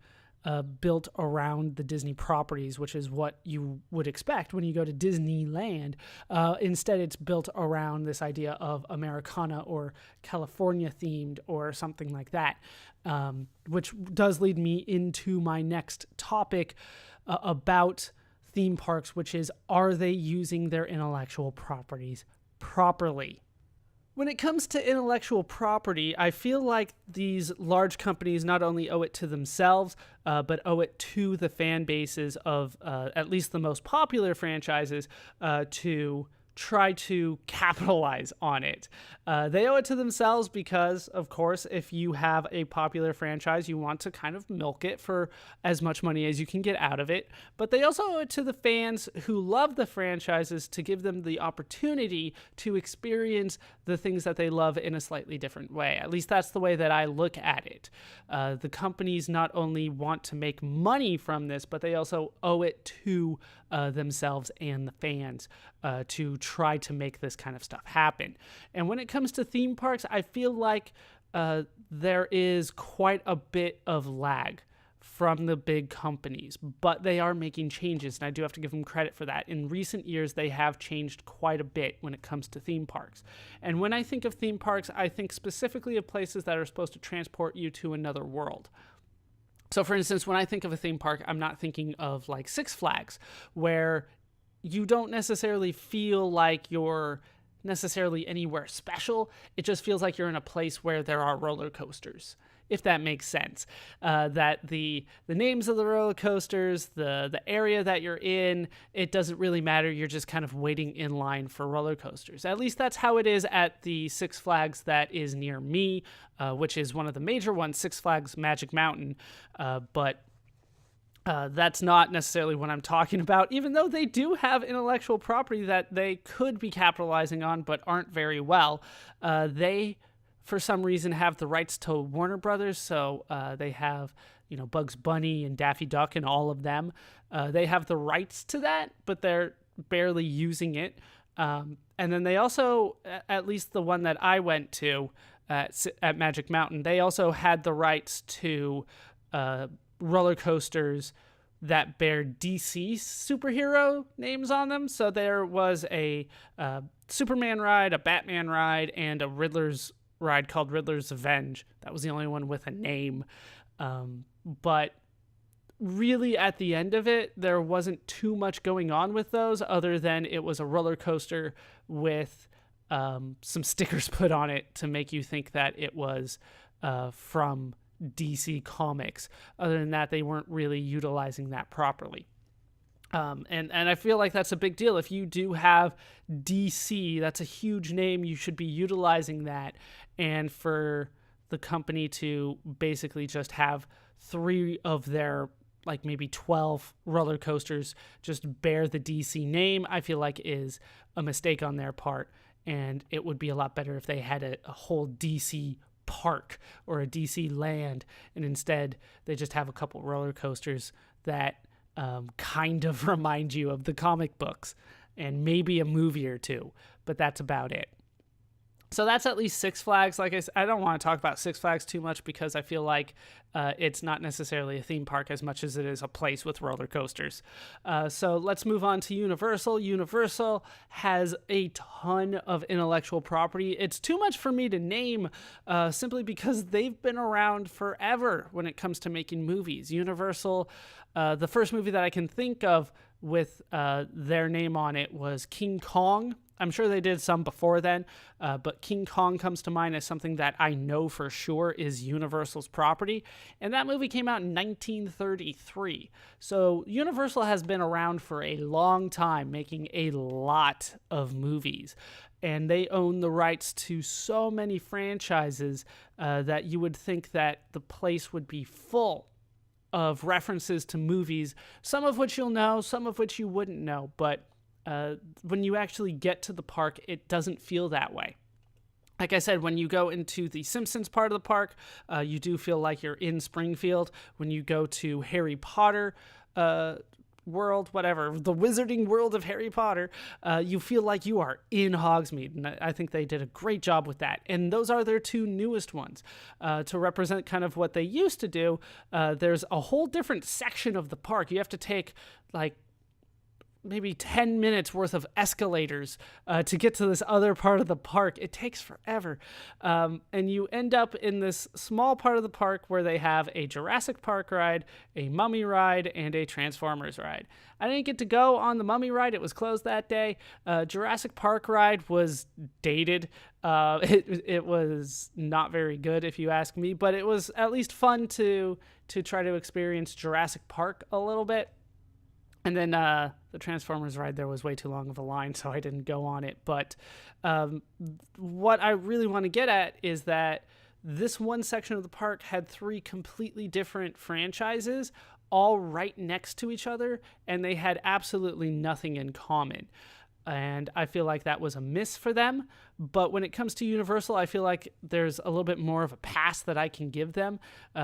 S1: built around the Disney properties, which is what you would expect when you go to Disneyland. Instead, it's built around this idea of Americana or California themed or something like that, which does lead me into my next topic about theme parks, which is, are they using their intellectual properties properly? When it comes to intellectual property, I feel like these large companies not only owe it to themselves, but owe it to the fan bases of at least the most popular franchises to try to capitalize on it. They owe it to themselves because, of course, if you have a popular franchise, you want to kind of milk it for as much money as you can get out of it. But they also owe it to the fans who love the franchises to give them the opportunity to experience the things that they love in a slightly different way. At least that's the way that I look at it. The companies not only want to make money from this, but they also owe it to themselves and the fans to try to make this kind of stuff happen. And when it comes to theme parks, I feel like there is quite a bit of lag from the big companies, but they are making changes, and I do have to give them credit for that. In recent years, they have changed quite a bit when it comes to theme parks. And when I think of theme parks, I think specifically of places that are supposed to transport you to another world. So for instance, when I think of a theme park, I'm not thinking of like Six Flags, where you don't necessarily feel like you're necessarily anywhere special. It just feels like you're in a place where there are roller coasters, if that makes sense. That the names of the roller coasters, the area that you're in, it doesn't really matter. You're just kind of waiting in line for roller coasters. At least that's how it is at the Six Flags that is near me, which is one of the major ones, Six Flags Magic Mountain. But that's not necessarily what I'm talking about, even though they do have intellectual property that they could be capitalizing on, but aren't very well. They, for some reason, have the rights to Warner Brothers, so they have, Bugs Bunny and Daffy Duck and all of them. They have the rights to that, but they're barely using it. And then they also, at least the one that I went to at Magic Mountain, they also had the rights to roller coasters that bear DC superhero names on them. So there was a Superman ride, a Batman ride, and a Riddler's ride called Riddler's Revenge. That was the only one with a name. But really at the end of it, there wasn't too much going on with those other than it was a roller coaster with some stickers put on it to make you think that it was from DC Comics. Other than that, they weren't really utilizing that properly. And I feel like that's a big deal. If you do have DC, that's a huge name. You should be utilizing that. And for the company to basically just have 3 of their like maybe 12 roller coasters just bear the DC name, I feel like is a mistake on their part. And it would be a lot better if they had a whole DC park or a DC land, and instead they just have a couple roller coasters that kind of remind you of the comic books and maybe a movie or two, but that's about it. So that's at least Six Flags. Like I said, I don't want to talk about Six Flags too much because I feel like it's not necessarily a theme park as much as it is a place with roller coasters. So let's move on to Universal. Universal has a ton of intellectual property. It's too much for me to name simply because they've been around forever when it comes to making movies. Universal, the first movie that I can think of with their name on it was King Kong. I'm sure they did some before then, but King Kong comes to mind as something that I know for sure is Universal's property. And that movie came out in 1933. So Universal has been around for a long time, making a lot of movies. And they own the rights to so many franchises that you would think that the place would be full of references to movies, some of which you'll know, some of which you wouldn't know, but when you actually get to the park, it doesn't feel that way. Like I said, when you go into the Simpsons part of the park, you do feel like you're in Springfield. When you go to Harry Potter world, whatever, the wizarding world of Harry Potter, you feel like you are in Hogsmeade. And I think they did a great job with that. And those are their 2 newest ones. To represent kind of what they used to do, there's a whole different section of the park. You have to take like maybe 10 minutes worth of escalators to get to this other part of the park. It takes forever. And you end up in this small part of the park where they have a Jurassic Park ride, a Mummy ride, and a Transformers ride. I didn't get to go on the Mummy ride. It was closed that day. Jurassic Park ride was dated. It was not very good, if you ask me, but it was at least fun to try to experience Jurassic Park a little bit. And then the Transformers ride, there was way too long of a line, so I didn't go on it. But what I really want to get at is that this one section of the park had 3 completely different franchises, all right next to each other, and they had absolutely nothing in common. And I feel like that was a miss for them. But when it comes to Universal, I feel like there's a little bit more of a pass that I can give them,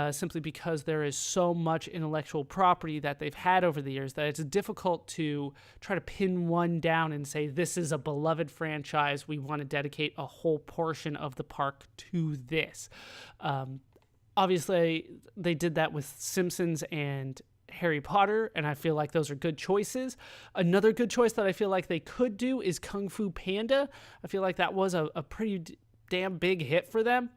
S1: simply because there is so much intellectual property that they've had over the years that it's difficult to try to pin one down and say, this is a beloved franchise. We want to dedicate a whole portion of the park to this. Obviously, they did that with Simpsons and Harry Potter, and I feel like those are good choices. Another good choice that I feel like they could do is Kung Fu Panda. I feel like that was a pretty damn big hit for them.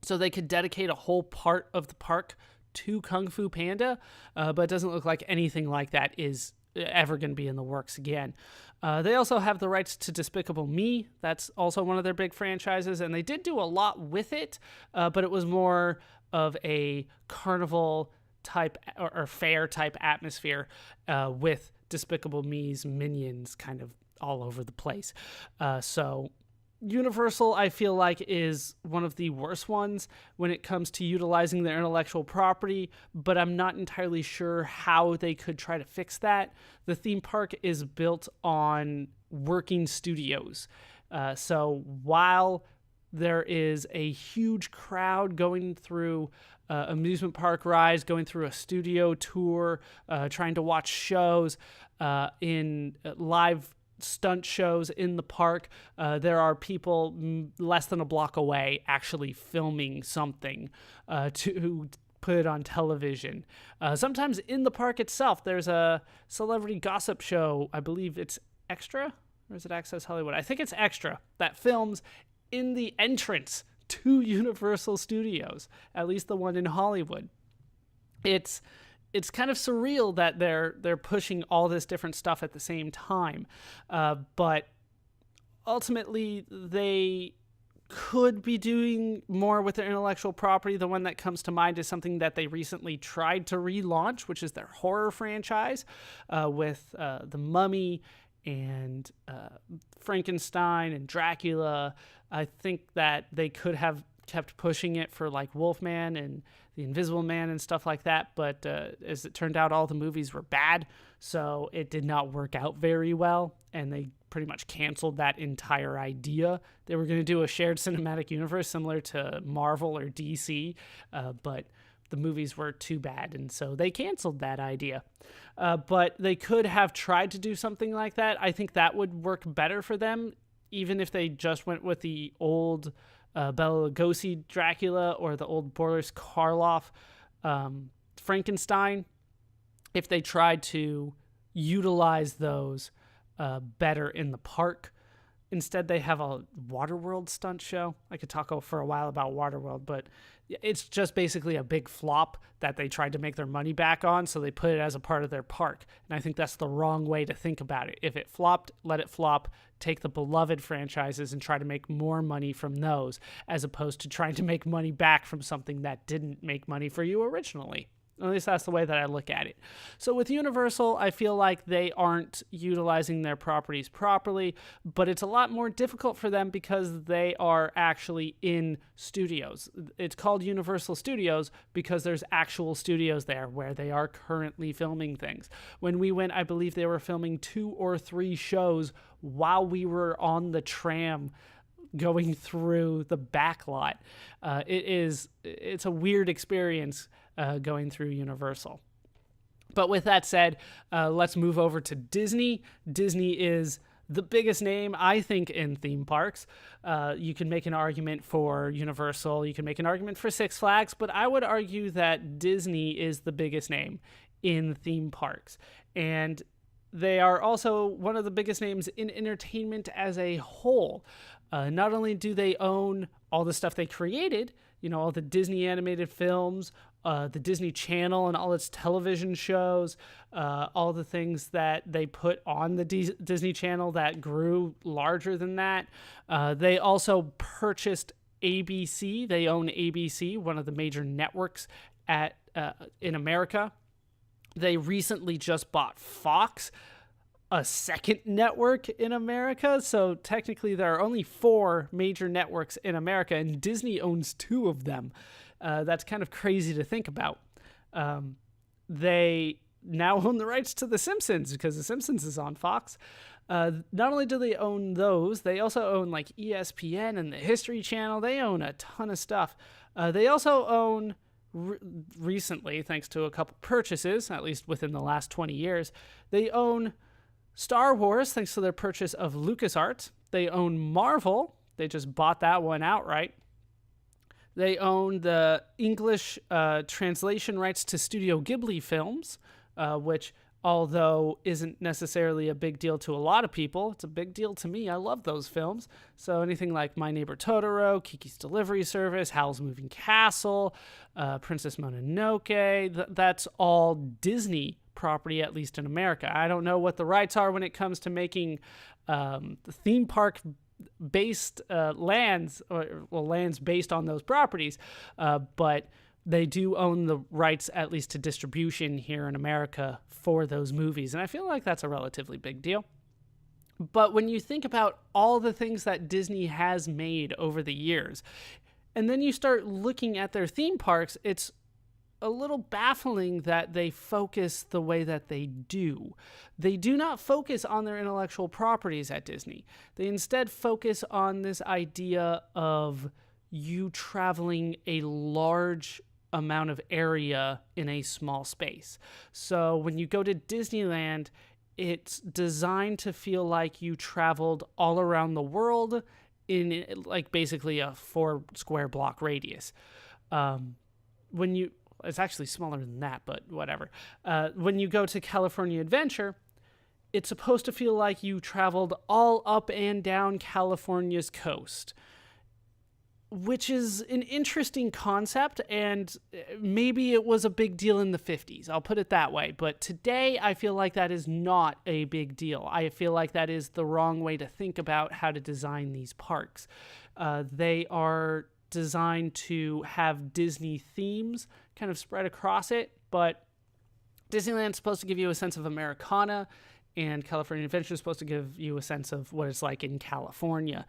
S1: So they could dedicate a whole part of the park to Kung Fu Panda, but it doesn't look like anything like that is ever going to be in the works again. They also have the rights to Despicable Me. That's also one of their big franchises, and they did do a lot with it, but it was more of a carnival type or fair type atmosphere, with Despicable Me's minions kind of all over the place. So Universal, I feel like, is one of the worst ones when it comes to utilizing their intellectual property, but I'm not entirely sure how they could try to fix that. The theme park is built on working studios. So while there is a huge crowd going through amusement park rides, going through a studio tour, trying to watch shows, in live stunt shows in the park, there are people less than a block away actually filming something to put it on television. Sometimes in the park itself, there's a celebrity gossip show. I believe it's Extra, or is it Access Hollywood? I think it's Extra, that films in the entrance to Universal Studios, at least the one in Hollywood. It's kind of surreal that they're pushing all this different stuff at the same time, but ultimately they could be doing more with their intellectual property. The one that comes to mind is something that they recently tried to relaunch, which is their horror franchise, with the Mummy and Frankenstein and Dracula. I think that they could have kept pushing it for like Wolfman and the Invisible Man and stuff like that, but as it turned out, all the movies were bad, so it did not work out very well, and they pretty much canceled that entire idea. They were going to do a shared cinematic universe similar to Marvel or DC, but the movies were too bad, and so they canceled that idea. But they could have tried to do something like that. I think that would work better for them, even if they just went with the old Bela Lugosi Dracula or the old Boris Karloff Frankenstein. If they tried to utilize those better in the park. Instead, they have a Waterworld stunt show. I could talk for a while about Waterworld, but it's just basically a big flop that they tried to make their money back on, so they put it as a part of their park. And I think that's the wrong way to think about it. If it flopped, let it flop. Take the beloved franchises and try to make more money from those, as opposed to trying to make money back from something that didn't make money for you originally. At least that's the way that I look at it. So with Universal, I feel like they aren't utilizing their properties properly, but it's a lot more difficult for them because they are actually in studios. It's called Universal Studios because there's actual studios there where they are currently filming things. When we went, I believe they were filming 2 or 3 shows while we were on the tram going through the back lot. It's a weird experience going through Universal. But with that said, let's move over to Disney. Disney is the biggest name, I think, in theme parks. You can make an argument for Universal, you can make an argument for Six Flags, but I would argue that Disney is the biggest name in theme parks. And They are also one of the biggest names in entertainment as a whole. Not only do they own all the stuff they created, all the Disney animated films, the Disney Channel and all its television shows, all the things that they put on the Disney Channel that grew larger than that. They also purchased ABC. They own ABC, one of the major networks in America. They recently just bought Fox, a second network in America. So technically there are only 4 major networks in America, and Disney owns 2 of them. That's kind of crazy to think about. They now own the rights to The Simpsons because The Simpsons is on Fox. Not only do they own those, they also own like ESPN and the History Channel. They own a ton of stuff. They also own recently, thanks to a couple purchases, at least within the last 20 years, they own Star Wars, thanks to their purchase of LucasArts. They own Marvel. They just bought that one outright. They own the English translation rights to Studio Ghibli films, which, although isn't necessarily a big deal to a lot of people, it's a big deal to me. I love those films. So anything like My Neighbor Totoro, Kiki's Delivery Service, Howl's Moving Castle, Princess Mononoke, that's all Disney property, at least in America. I don't know what the rights are when it comes to making the theme park based lands, or lands based on those properties, but they do own the rights, at least to distribution here in America, for those movies. And I feel like that's a relatively big deal. But when you think about all the things that Disney has made over the years, and then you start looking at their theme parks, it's a little baffling that they focus the way that they do. They do not focus on their intellectual properties at Disney. They instead focus on this idea of you traveling a large amount of area in a small space. So when you go to Disneyland, it's designed to feel like you traveled all around the world in like basically a 4 square block radius. It's actually smaller than that, but whatever. When you go to California Adventure, it's supposed to feel like you traveled all up and down California's coast, which is an interesting concept, and maybe it was a big deal in the 50s. I'll put it that way. But today, I feel like that is not a big deal. I feel like that is the wrong way to think about how to design these parks. They are designed to have Disney themes kind of spread across it, but Disneyland's supposed to give you a sense of Americana, and California Adventure is supposed to give you a sense of what it's like in California.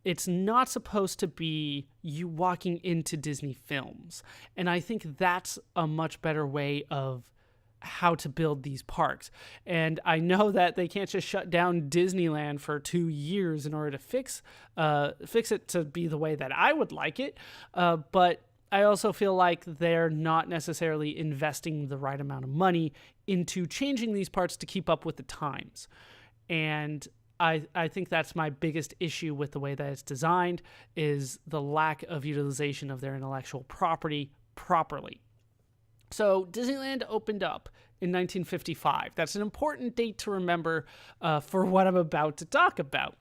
S1: It's not supposed to be you walking into Disney films, and I think that's a much better way of how to build these parks. And I know that they can't just shut down Disneyland for 2 years in order to fix it to be the way that I would like it, but I also feel like they're not necessarily investing the right amount of money into changing these parts to keep up with the times. And I think that's my biggest issue with the way that it's designed, is the lack of utilization of their intellectual property properly. So Disneyland opened up in 1955. That's an important date to remember for what I'm about to talk about.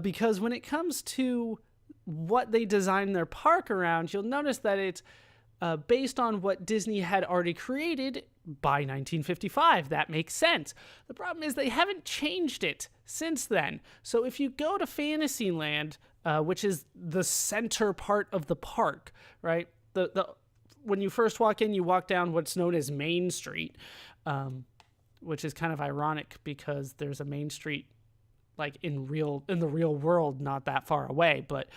S1: Because when it comes to what they designed their park around, you'll notice that it's based on what Disney had already created by 1955. That makes sense. The problem is they haven't changed it since then. So if you go to Fantasyland, which is the center part of the park, right? When you first walk in, you walk down what's known as Main Street, which is kind of ironic because there's a Main Street like in the real world, not that far away. But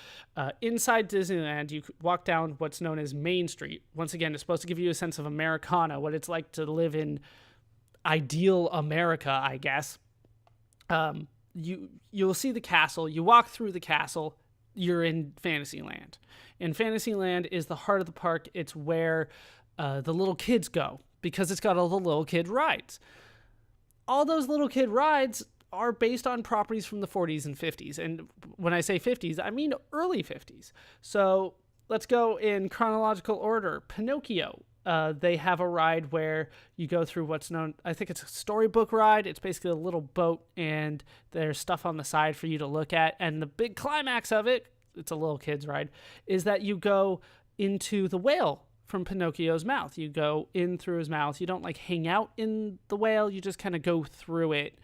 S1: inside Disneyland, you walk down what's known as Main Street. Once again, it's supposed to give you a sense of Americana, what it's like to live in ideal America, I guess. You'll see the castle. You walk through the castle, you're in Fantasyland. And Fantasyland is the heart of the park. It's where the little kids go, because it's got all the little kid rides. All those little kid rides are based on properties from the 40s and 50s. And when I say 50s, I mean early 50s. So let's go in chronological order. Pinocchio, they have a ride where you go through what's known, I think it's a storybook ride. It's basically a little boat, and there's stuff on the side for you to look at. And the big climax of it, it's a little kid's ride, is that you go into the whale from Pinocchio's mouth. You go in through his mouth. You don't like hang out in the whale. You just kind of go through it.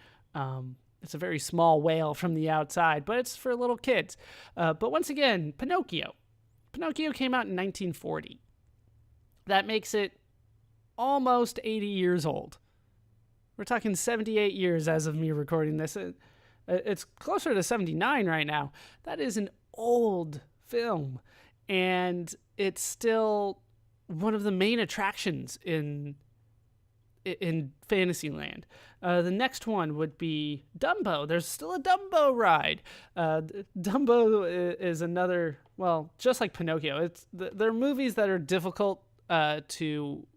S1: It's a very small whale from the outside, but it's for little kids. But once again, Pinocchio. Pinocchio came out in 1940. That makes it almost 80 years old. We're talking 78 years as of me recording this. It's closer to 79 right now. That is an old film, and it's still one of the main attractions in Fantasyland. The next one would be Dumbo. There's still a Dumbo ride. Dumbo is another, well, just like Pinocchio. They're movies that are difficult to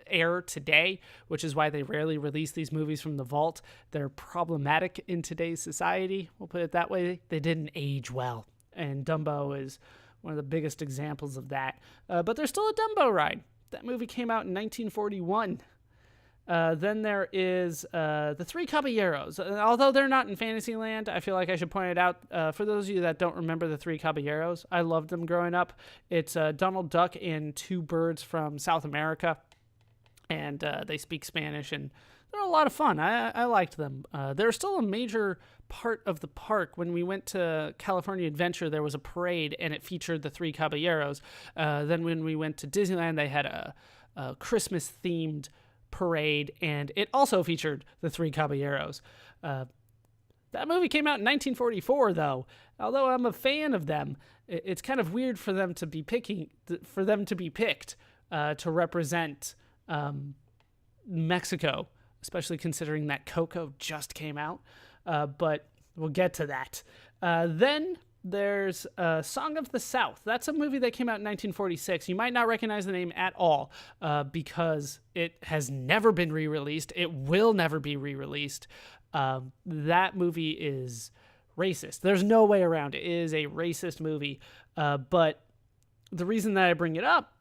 S1: air today, which is why they rarely release these movies from the vault. They're problematic in today's society. We'll put it that way. They didn't age well, and Dumbo is one of the biggest examples of that. But there's still a Dumbo ride. That movie came out in 1941. Then there is the Three Caballeros. Although they're not in Fantasyland, I feel like I should point it out. For those of you that don't remember the Three Caballeros, I loved them growing up. It's Donald Duck and two birds from South America, and they speak Spanish, and they're a lot of fun. I liked them. They're still a major part of the park. When we went to California Adventure, there was a parade, and it featured the Three Caballeros. Then when we went to Disneyland, they had a Christmas-themed parade, and it also featured the Three Caballeros. That movie came out in 1944, though. Although I'm a fan of them, it's kind of weird for them to be picked to represent Mexico, especially considering that Coco just came out. But we'll get to that. Then there's Song of the South. That's a movie that came out in 1946. You might not recognize the name at all because it has never been re-released. It will never be re-released. That movie is racist. There's no way around it. It is a racist movie. But the reason that I bring it up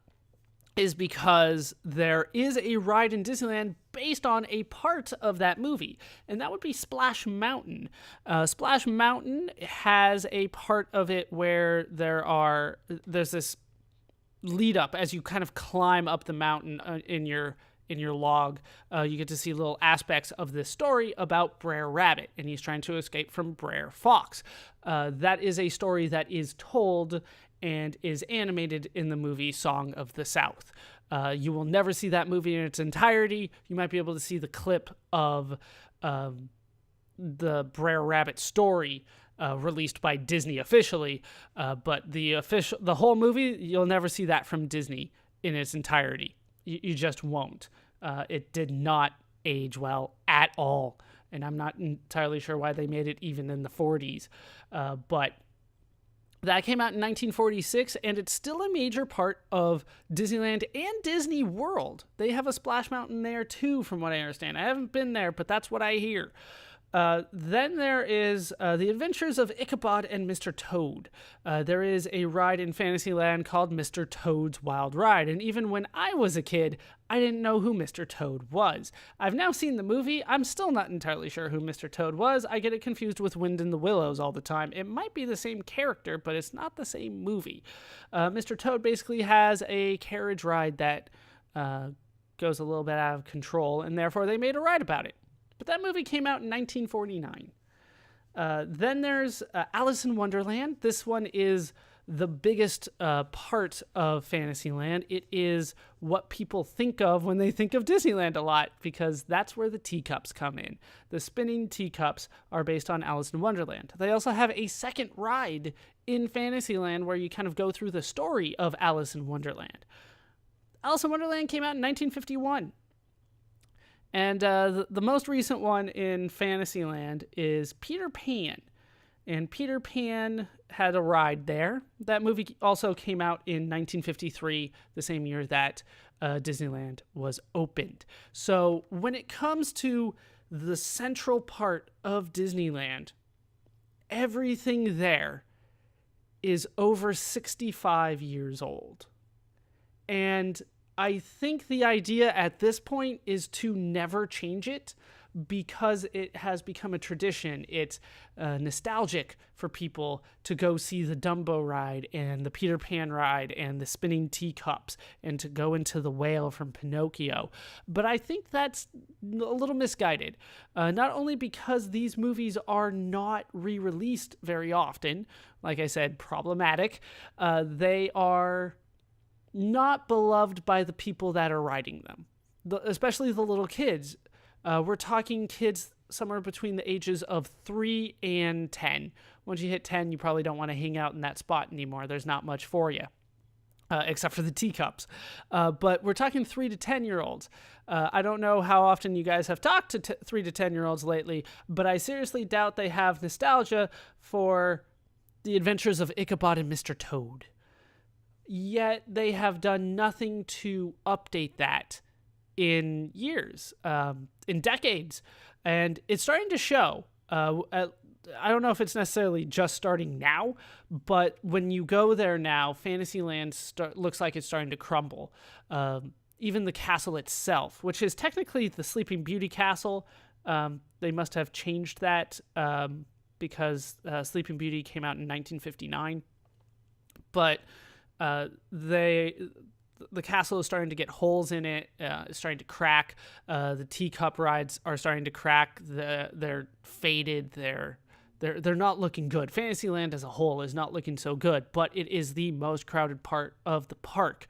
S1: is because there is a ride in Disneyland based on a part of that movie, and that would be Splash Mountain. Splash Mountain has a part of it where there's this lead up as you kind of climb up the mountain in your log. You get to see little aspects of this story about Brer Rabbit, and he's trying to escape from Brer Fox. That is a story that is told and is animated in the movie Song of the South. You will never see that movie in its entirety. You might be able to see the clip of the Brer Rabbit story released by Disney officially, but the whole movie, you'll never see that from Disney in its entirety. You just won't. It did not age well at all, and I'm not entirely sure why they made it even in the 40s, but that came out in 1946, and it's still a major part of Disneyland and Disney World. They have a Splash Mountain there, too, from what I understand. I haven't been there, but that's what I hear. Then there is The Adventures of Ichabod and Mr. Toad. There is a ride in Fantasyland called Mr. Toad's Wild Ride, and even when I was a kid, I didn't know who Mr. Toad was. I've now seen the movie. I'm still not entirely sure who Mr. Toad was. I get it confused with Wind in the Willows all the time. It might be the same character, but it's not the same movie. Mr. Toad basically has a carriage ride that goes a little bit out of control, and therefore they made a ride about it. But that movie came out in 1949. Then there's Alice in Wonderland. This one is the biggest part of Fantasyland. It is what people think of when they think of Disneyland a lot, because that's where the teacups come in. The spinning teacups are based on Alice in Wonderland. They also have a second ride in Fantasyland where you kind of go through the story of Alice in Wonderland. Alice in Wonderland came out in 1951. And the most recent one in Fantasyland is Peter Pan. And Peter Pan had a ride there. That movie also came out in 1953, the same year that Disneyland was opened. So when it comes to the central part of Disneyland, everything there is over 65 years old. And I think the idea at this point is to never change it because it has become a tradition. It's nostalgic for people to go see the Dumbo ride and the Peter Pan ride and the spinning teacups and to go into the whale from Pinocchio. But I think that's a little misguided. Not only because these movies are not re-released very often, like I said, problematic, they are not beloved by the people that are riding them, especially the little kids. We're talking kids somewhere between the ages of 3 and 10. Once you hit 10, you probably don't want to hang out in that spot anymore. There's not much for you, except for the teacups. But we're talking 3 to 10-year-olds. I don't know how often you guys have talked to 3 to 10-year-olds lately, but I seriously doubt they have nostalgia for the adventures of Ichabod and Mr. Toad. Yet they have done nothing to update that in years, in decades. And it's starting to show. I don't know if it's necessarily just starting now, but when you go there now, Fantasyland looks like it's starting to crumble. Even the castle itself, which is technically the Sleeping Beauty castle, they must have changed that because Sleeping Beauty came out in 1959. But the castle is starting to get holes in it. It's starting to crack. The teacup rides are starting to crack. They're faded. They're not looking good. Fantasyland as a whole is not looking so good, but it is the most crowded part of the park.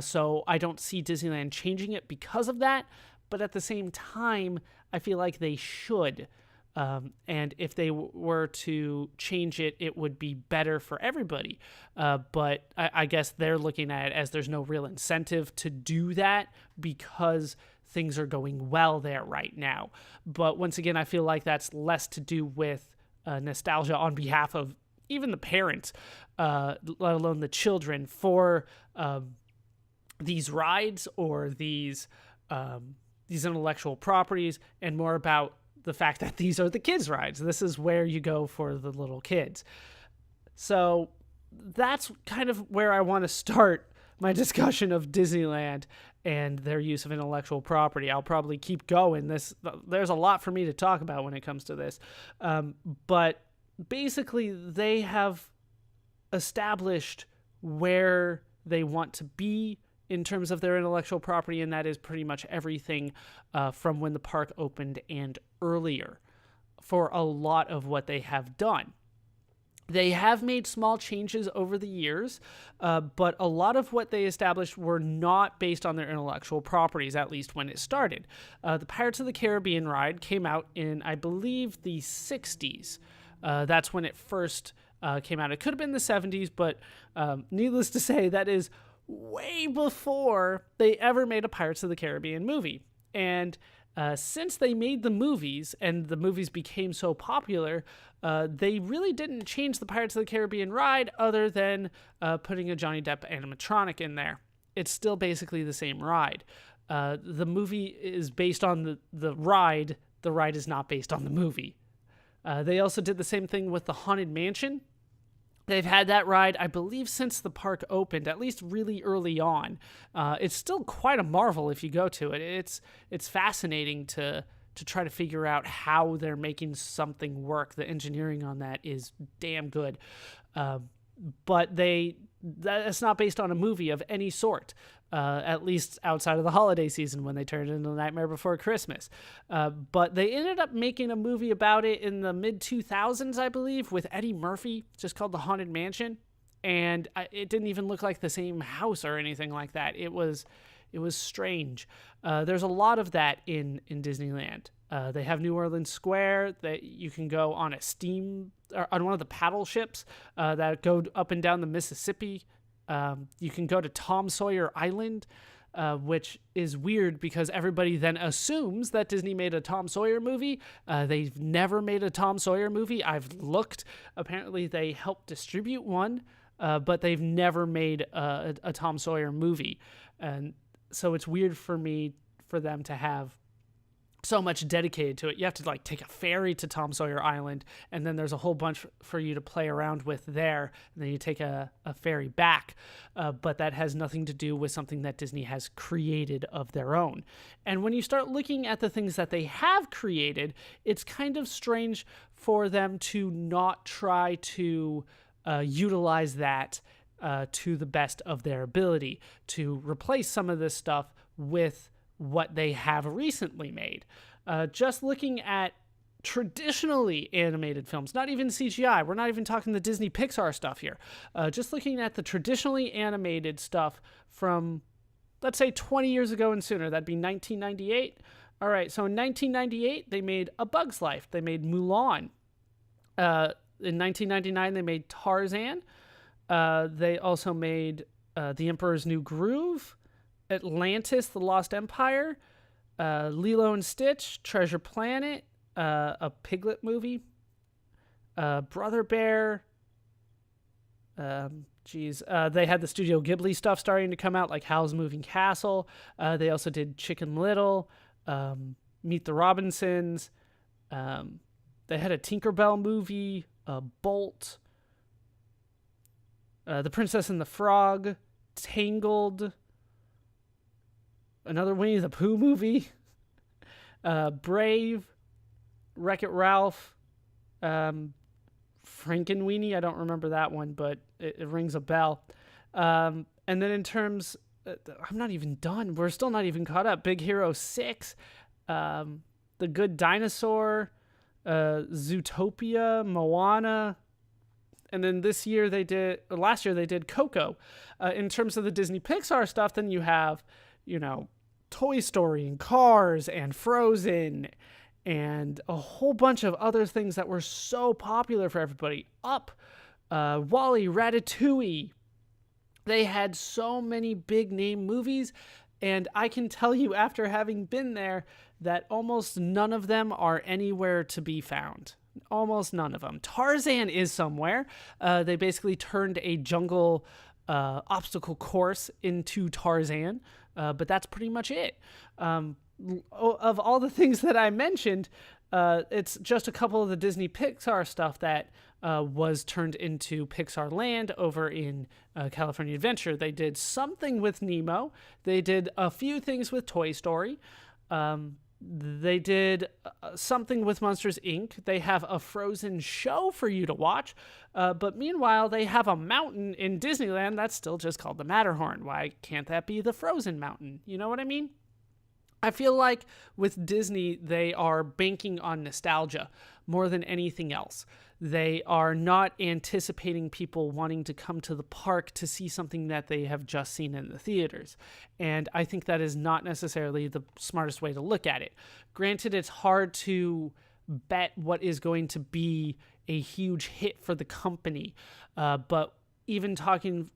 S1: So I don't see Disneyland changing it because of that. But at the same time, I feel like they should. And if they were to change it, it would be better for everybody. But I guess they're looking at it as there's no real incentive to do that because things are going well there right now. But once again, I feel like that's less to do with nostalgia on behalf of even the parents, let alone the children, for these rides or these intellectual properties, and more about the fact that these are the kids' rides. This is where you go for the little kids. So that's kind of where I want to start my discussion of Disneyland and their use of intellectual property. I'll probably keep going. There's a lot for me to talk about when it comes to this. But basically, they have established where they want to be in terms of their intellectual property, and that is pretty much everything from when the park opened and earlier for a lot of what they have done. They have made small changes over the years, but a lot of what they established were not based on their intellectual properties, at least when it started. The Pirates of the Caribbean ride came out in, I believe, the 60s. That's when it first came out. It could have been the 70s, but needless to say, that is way before they ever made a Pirates of the Caribbean movie. And since they made the movies and the movies became so popular, they really didn't change the Pirates of the Caribbean ride other than putting a Johnny Depp animatronic in there. It's still basically the same ride. The movie is based on the ride. The ride is not based on the movie. They also did the same thing with the Haunted Mansion. They've had that ride, I believe, since the park opened, at least really early on. It's still quite a marvel if you go to it. It's fascinating to try to figure out how they're making something work. The engineering on that is damn good. But that's not based on a movie of any sort, at least outside of the holiday season when they turned it into Nightmare Before Christmas. But they ended up making a movie about it in the mid-2000s, I believe, with Eddie Murphy, just called The Haunted Mansion. And it didn't even look like the same house or anything like that. It was strange. There's a lot of that in Disneyland. They have New Orleans Square that you can go on on one of the paddle ships that go up and down the Mississippi. You can go to Tom Sawyer Island, which is weird because everybody then assumes that Disney made a Tom Sawyer movie. They've never made a Tom Sawyer movie. I've looked. Apparently they helped distribute one, but they've never made a Tom Sawyer movie. And so it's weird for them to have so much dedicated to it. You have to like take a ferry to Tom Sawyer Island, and then there's a whole bunch for you to play around with there, and then you take a ferry back. But that has nothing to do with something that Disney has created of their own. And when you start looking at the things that they have created, it's kind of strange for them to not try to utilize that to the best of their ability, to replace some of this stuff with what they have recently made. Just looking at traditionally animated films, not even CGI, we're not even talking the Disney Pixar stuff here, just looking at the traditionally animated stuff from, let's say, 20 years ago and sooner, that'd be 1998. All right, so in 1998, they made A Bug's Life, they made Mulan. In 1999, they made Tarzan. They also made The Emperor's New Groove, Atlantis, The Lost Empire, Lilo and Stitch, Treasure Planet, a Piglet movie, Brother Bear. They had the Studio Ghibli stuff starting to come out, like Howl's Moving Castle. They also did Chicken Little, Meet the Robinsons. They had a Tinkerbell movie, Bolt, The Princess and the Frog, Tangled, another Winnie the Pooh movie, Brave, Wreck-It Ralph, Frankenweenie. I don't remember that one, but it rings a bell. And then in terms, I'm not even done. We're still not even caught up. Big Hero 6, The Good Dinosaur, Zootopia, Moana. And then last year they did Coco. In terms of the Disney Pixar stuff, then you have, Toy Story and Cars and Frozen and a whole bunch of other things that were so popular for everybody. Up, WALL-E, Ratatouille. They had so many big name movies, and I can tell you after having been there that almost none of them are anywhere to be found. Almost none of them. Tarzan is somewhere. They basically turned a jungle obstacle course into Tarzan. But that's pretty much it. Of all the things that I mentioned, it's just a couple of the Disney Pixar stuff that was turned into Pixar Land over in California Adventure. They did something with Nemo. They did a few things with Toy Story. They did something with Monsters, Inc. They have a Frozen show for you to watch. But meanwhile, they have a mountain in Disneyland that's still just called the Matterhorn. Why can't that be the Frozen Mountain? You know what I mean? I feel like with Disney, they are banking on nostalgia more than anything else. They are not anticipating people wanting to come to the park to see something that they have just seen in the theaters. And I think that is not necessarily the smartest way to look at it. Granted, it's hard to bet what is going to be a huge hit for the company. But even talking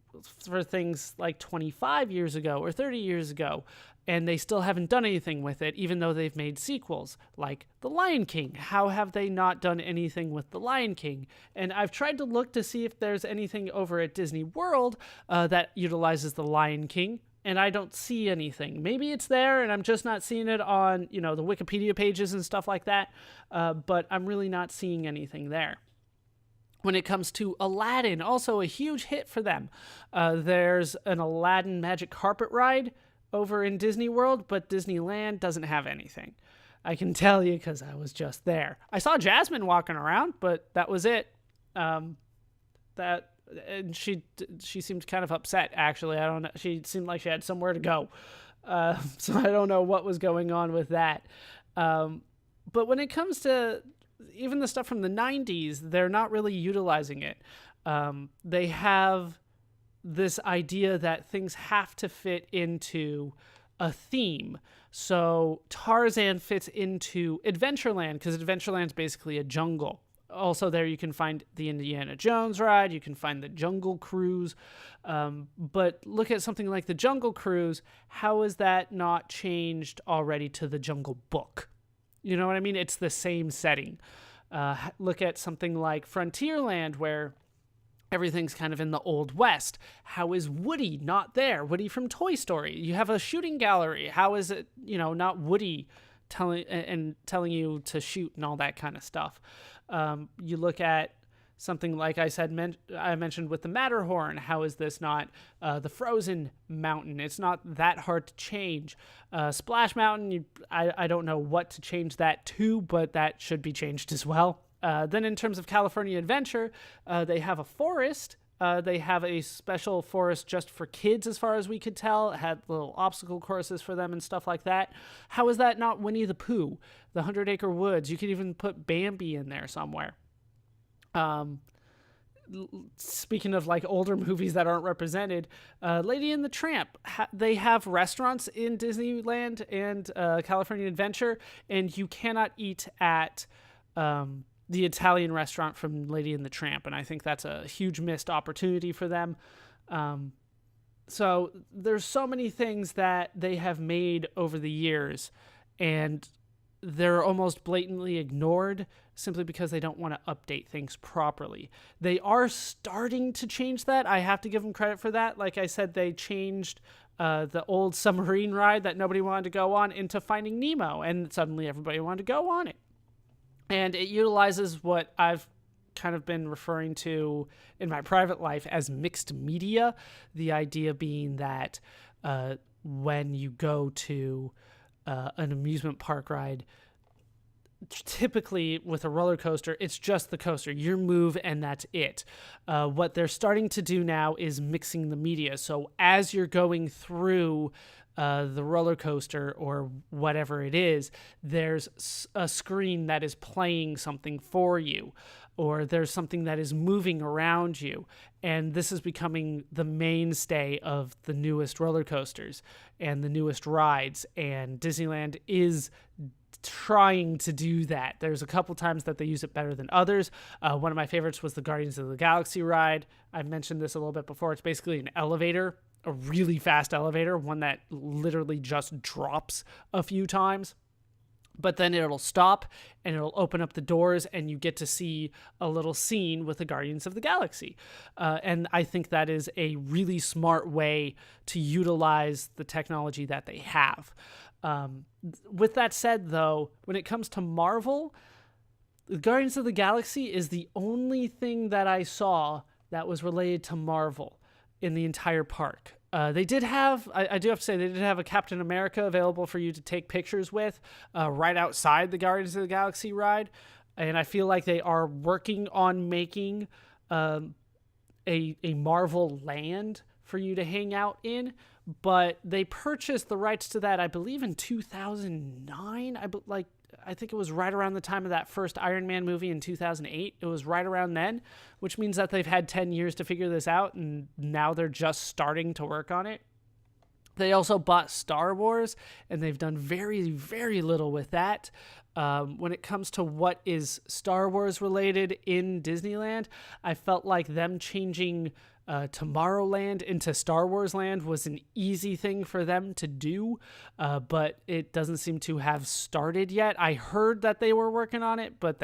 S1: for things like 25 years ago or 30 years ago, and they still haven't done anything with it, even though they've made sequels, like The Lion King. How have they not done anything with The Lion King? And I've tried to look to see if there's anything over at Disney World that utilizes The Lion King, and I don't see anything. Maybe it's there, and I'm just not seeing it on, the Wikipedia pages and stuff like that, but I'm really not seeing anything there. When it comes to Aladdin, also a huge hit for them. There's an Aladdin Magic Carpet Ride over in Disney World, but Disneyland doesn't have anything. I can tell you because I was just there. I saw Jasmine walking around, but that was it. And she seemed kind of upset, actually. I don't know. She seemed like she had somewhere to go. So I don't know what was going on with that. But when it comes to even the stuff from the 90s, they're not really utilizing it. They have this idea that things have to fit into a theme. So Tarzan fits into Adventureland because Adventureland's basically a jungle. Also there you can find the Indiana Jones ride, you can find the Jungle Cruise. But look at something like the Jungle Cruise, how is that not changed already to the Jungle Book? You know what I mean? It's the same setting. Look at something like Frontierland where everything's kind of in the Old West. How is Woody not there? Woody from Toy Story. You have a shooting gallery. How is it, not Woody telling you to shoot and all that kind of stuff. You look at something like I mentioned with the Matterhorn. How is this not the frozen mountain? It's not that hard to change. Splash Mountain, I don't know what to change that to, but that should be changed as well. Then in terms of California Adventure, they have a forest. They have a special forest just for kids, as far as we could tell. It had little obstacle courses for them and stuff like that. How is that not Winnie the Pooh? The 100-Acre Woods. You could even put Bambi in there somewhere. Speaking of like older movies that aren't represented, Lady and the Tramp, they have restaurants in Disneyland and California Adventure, and you cannot eat at the Italian restaurant from Lady and the Tramp, and I think that's a huge missed opportunity for them. So there's so many things that they have made over the years, and they're almost blatantly ignored simply because they don't want to update things properly. They are starting to change that. I have to give them credit for that. Like I said, they changed the old submarine ride that nobody wanted to go on into Finding Nemo, and suddenly everybody wanted to go on it. And it utilizes what I've kind of been referring to in my private life as mixed media. The idea being that when you go to an amusement park ride, typically with a roller coaster, it's just the coaster. You move and that's it. What they're starting to do now is mixing the media. So as you're going through the roller coaster or whatever it is, there's a screen that is playing something for you, or there's something that is moving around you. And this is becoming the mainstay of the newest roller coasters and the newest rides. And Disneyland is trying to do that. There's a couple times that they use it better than others. One of my favorites was the Guardians of the Galaxy ride. I've mentioned this a little bit before. It's basically an elevator, a really fast elevator, one that literally just drops a few times, but then it'll stop and it'll open up the doors and you get to see a little scene with the Guardians of the Galaxy. And I think that is a really smart way to utilize the technology that they have. With that said, though, when it comes to Marvel, the Guardians of the Galaxy is the only thing that I saw that was related to Marvel in the entire park. They did have, I do have to say, they did have a Captain America available for you to take pictures with right outside the Guardians of the Galaxy ride. And I feel like they are working on making a Marvel land for you to hang out in. But they purchased the rights to that, I believe, in 2009. I think it was right around the time of that first Iron Man movie in 2008. It was right around then, which means that they've had 10 years to figure this out, and now they're just starting to work on it. They also bought Star Wars, and they've done very, very little with that. When it comes to what is Star Wars related in Disneyland, I felt like them changing Tomorrowland into Star Wars Land was an easy thing for them to do, but it doesn't seem to have started yet. I heard that they were working on it, but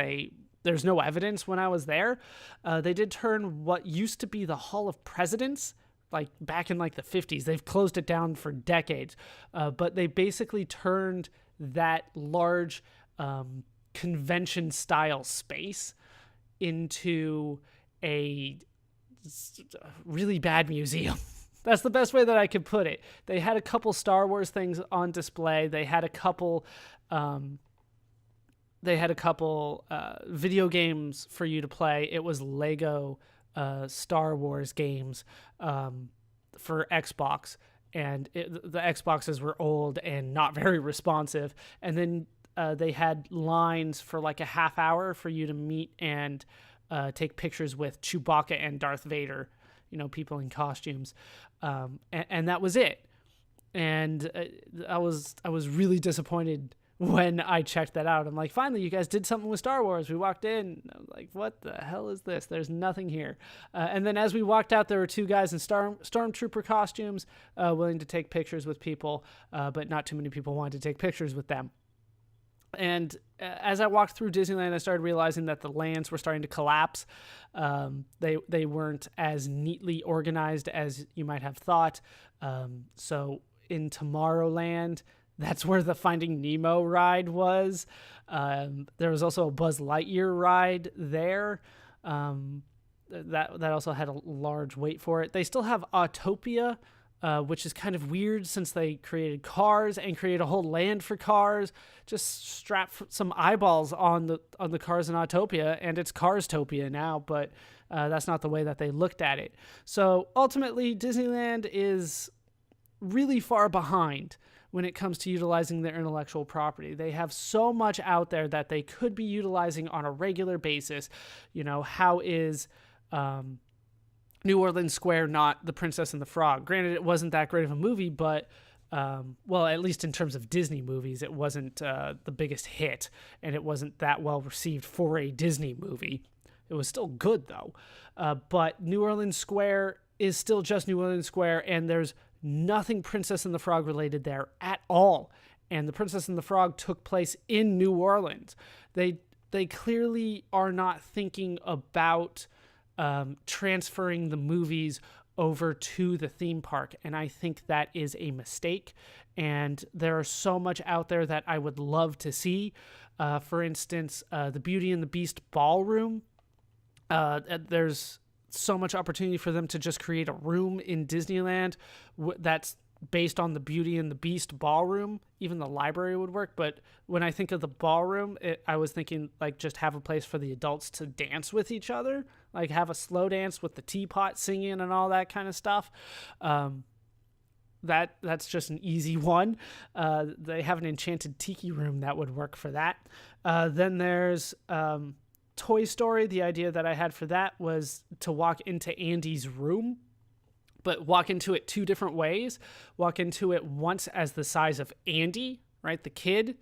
S1: there's no evidence when I was there. They did turn what used to be the Hall of Presidents, like back in like the 50s. They've closed it down for decades, but they basically turned that large convention style space into a really bad museum. That's the best way that I could put it. They had a couple Star Wars things on display. They had a couple video games for you to play. It was Lego Star Wars games for Xbox, and the Xboxes were old and not very responsive. And then they had lines for like a half hour for you to meet and take pictures with Chewbacca and Darth Vader, people in costumes. And that was it. And I was really disappointed when I checked that out. I'm like, finally, you guys did something with Star Wars. We walked in. I was like, what the hell is this? There's nothing here. And then as we walked out, there were two guys in stormtrooper costumes willing to take pictures with people, but not too many people wanted to take pictures with them. And as I walked through Disneyland, I started realizing that the lands were starting to collapse. They weren't as neatly organized as you might have thought. So in Tomorrowland, That's where the Finding Nemo ride was. There was also a Buzz Lightyear ride there. That also had a large wait for it. They still have Autopia, which is kind of weird since they created cars and created a whole land for cars. Just strap some eyeballs on the cars in Autopia, and it's Carstopia now, but that's not the way that they looked at it. So ultimately, Disneyland is really far behind when it comes to utilizing their intellectual property. They have so much out there that they could be utilizing on a regular basis. How is New Orleans Square not The Princess and the Frog? Granted, it wasn't that great of a movie, but at least in terms of Disney movies, it wasn't the biggest hit, and it wasn't that well received for a Disney movie. It was still good, though. But New Orleans Square is still just New Orleans Square, and there's nothing Princess and the Frog related there at all. And The Princess and the Frog took place in New Orleans. They clearly are not thinking about transferring the movies over to the theme park, and I think that is a mistake. And there are so much out there that I would love to see. For instance, the Beauty and the Beast ballroom. There's so much opportunity for them to just create a room in Disneyland that's based on the Beauty and the Beast ballroom. Even the library would work, but when I think of the ballroom, I was thinking like just have a place for the adults to dance with each other, like have a slow dance with the teapot singing and all that kind of stuff. That's just an easy one. They have an enchanted tiki room that would work for that. Then there's Toy Story. The idea that I had for that was to walk into Andy's room, but walk into it two different ways. Walk into it once as the size of Andy, right? The kid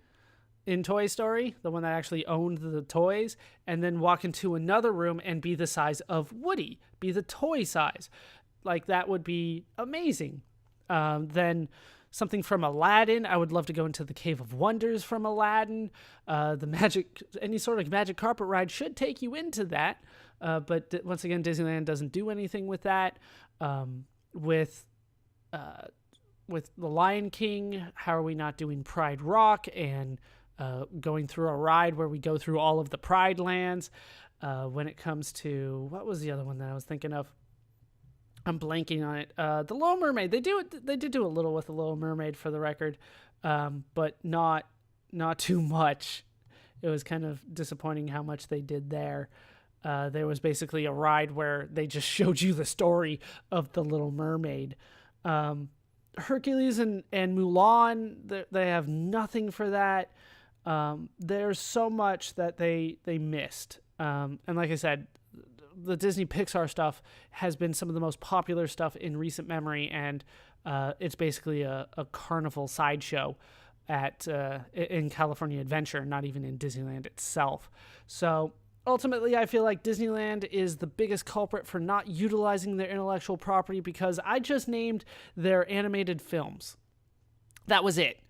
S1: in Toy Story, the one that actually owned the toys, and then walk into another room and be the size of Woody, be the toy size. Like, that would be amazing. Then something from Aladdin. I would love to go into the Cave of Wonders from Aladdin. Any sort of magic carpet ride should take you into that. But once again, Disneyland doesn't do anything with that. With The Lion King, how are we not doing Pride Rock and going through a ride where we go through all of the Pride lands? When it comes to, what was the other one that I was thinking of? I'm blanking on it. The Little Mermaid. They did do a little with The Little Mermaid, for the record, but not too much. It was kind of disappointing how much they did there. There was basically a ride where they just showed you the story of The Little Mermaid. Hercules and Mulan, they have nothing for that. There's so much that they missed. And like I said, the Disney Pixar stuff has been some of the most popular stuff in recent memory, and it's basically a carnival sideshow in California Adventure, not even in Disneyland itself. So ultimately, I feel like Disneyland is the biggest culprit for not utilizing their intellectual property, because I just named their animated films. That was it.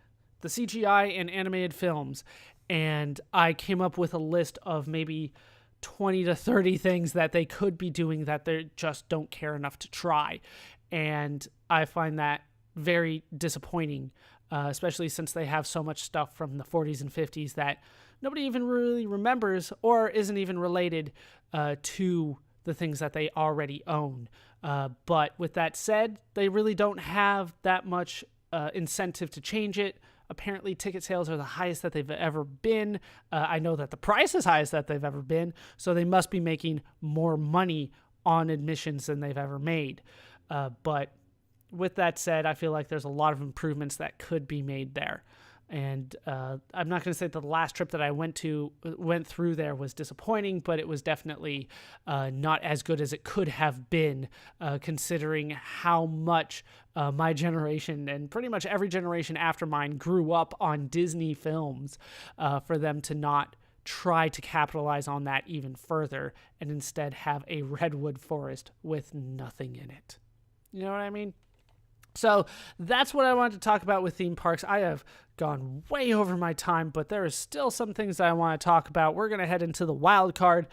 S1: The CGI and animated films. And I came up with a list of maybe 20 to 30 things that they could be doing that they just don't care enough to try. And I find that very disappointing, especially since they have so much stuff from the 40s and 50s that nobody even really remembers or isn't even related to the things that they already own. But with that said, they really don't have that much incentive to change it. Apparently, ticket sales are the highest that they've ever been. I know that the price is highest that they've ever been, so they must be making more money on admissions than they've ever made. But with that said, I feel like there's a lot of improvements that could be made there. And I'm not going to say that the last trip that I went through there was disappointing, but it was definitely not as good as it could have been, considering how much my generation and pretty much every generation after mine grew up on Disney films, for them to not try to capitalize on that even further and instead have a redwood forest with nothing in it. You know what I mean? So that's what I wanted to talk about with theme parks. I have gone way over my time, but there are still some things that I want to talk about. We're going to head into the wild card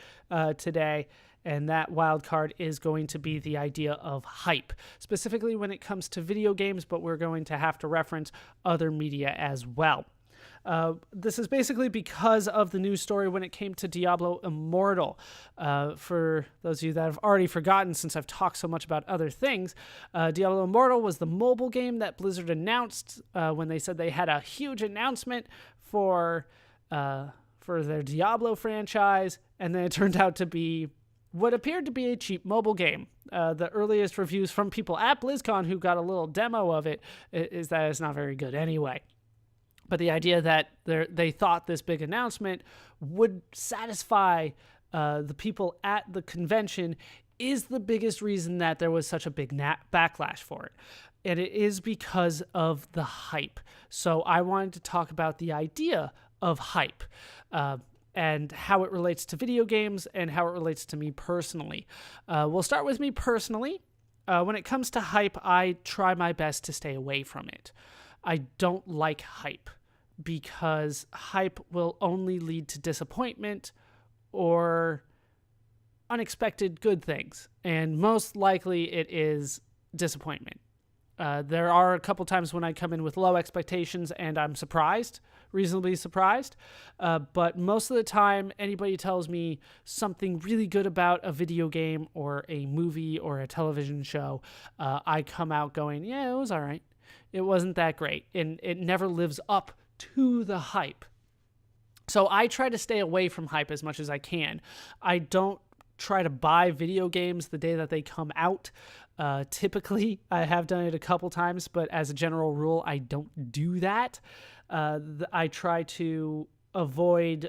S1: today, and that wild card is going to be the idea of hype, specifically when it comes to video games, but we're going to have to reference other media as well. This is basically because of the news story when it came to Diablo Immortal. For those of you that have already forgotten, since I've talked so much about other things, Diablo Immortal was the mobile game that Blizzard announced when they said they had a huge announcement for their Diablo franchise, and then it turned out to be what appeared to be a cheap mobile game. The earliest reviews from people at BlizzCon who got a little demo of it is that it's not very good anyway. But the idea that they thought this big announcement would satisfy the people at the convention is the biggest reason that there was such a big backlash for it. And it is because of the hype. So I wanted to talk about the idea of hype and how it relates to video games and how it relates to me personally. We'll start with me personally. When it comes to hype, I try my best to stay away from it. I don't like hype because hype will only lead to disappointment or unexpected good things. And most likely it is disappointment. There are a couple times when I come in with low expectations and I'm surprised, reasonably surprised. But most of the time, anybody tells me something really good about a video game or a movie or a television show, I come out going, yeah, it was all right. It wasn't that great. And it never lives up to the hype. So I try to stay away from hype as much as I can. I don't try to buy video games the day that they come out. Typically, I have done it a couple times, but as a general rule, I don't do that. I try to avoid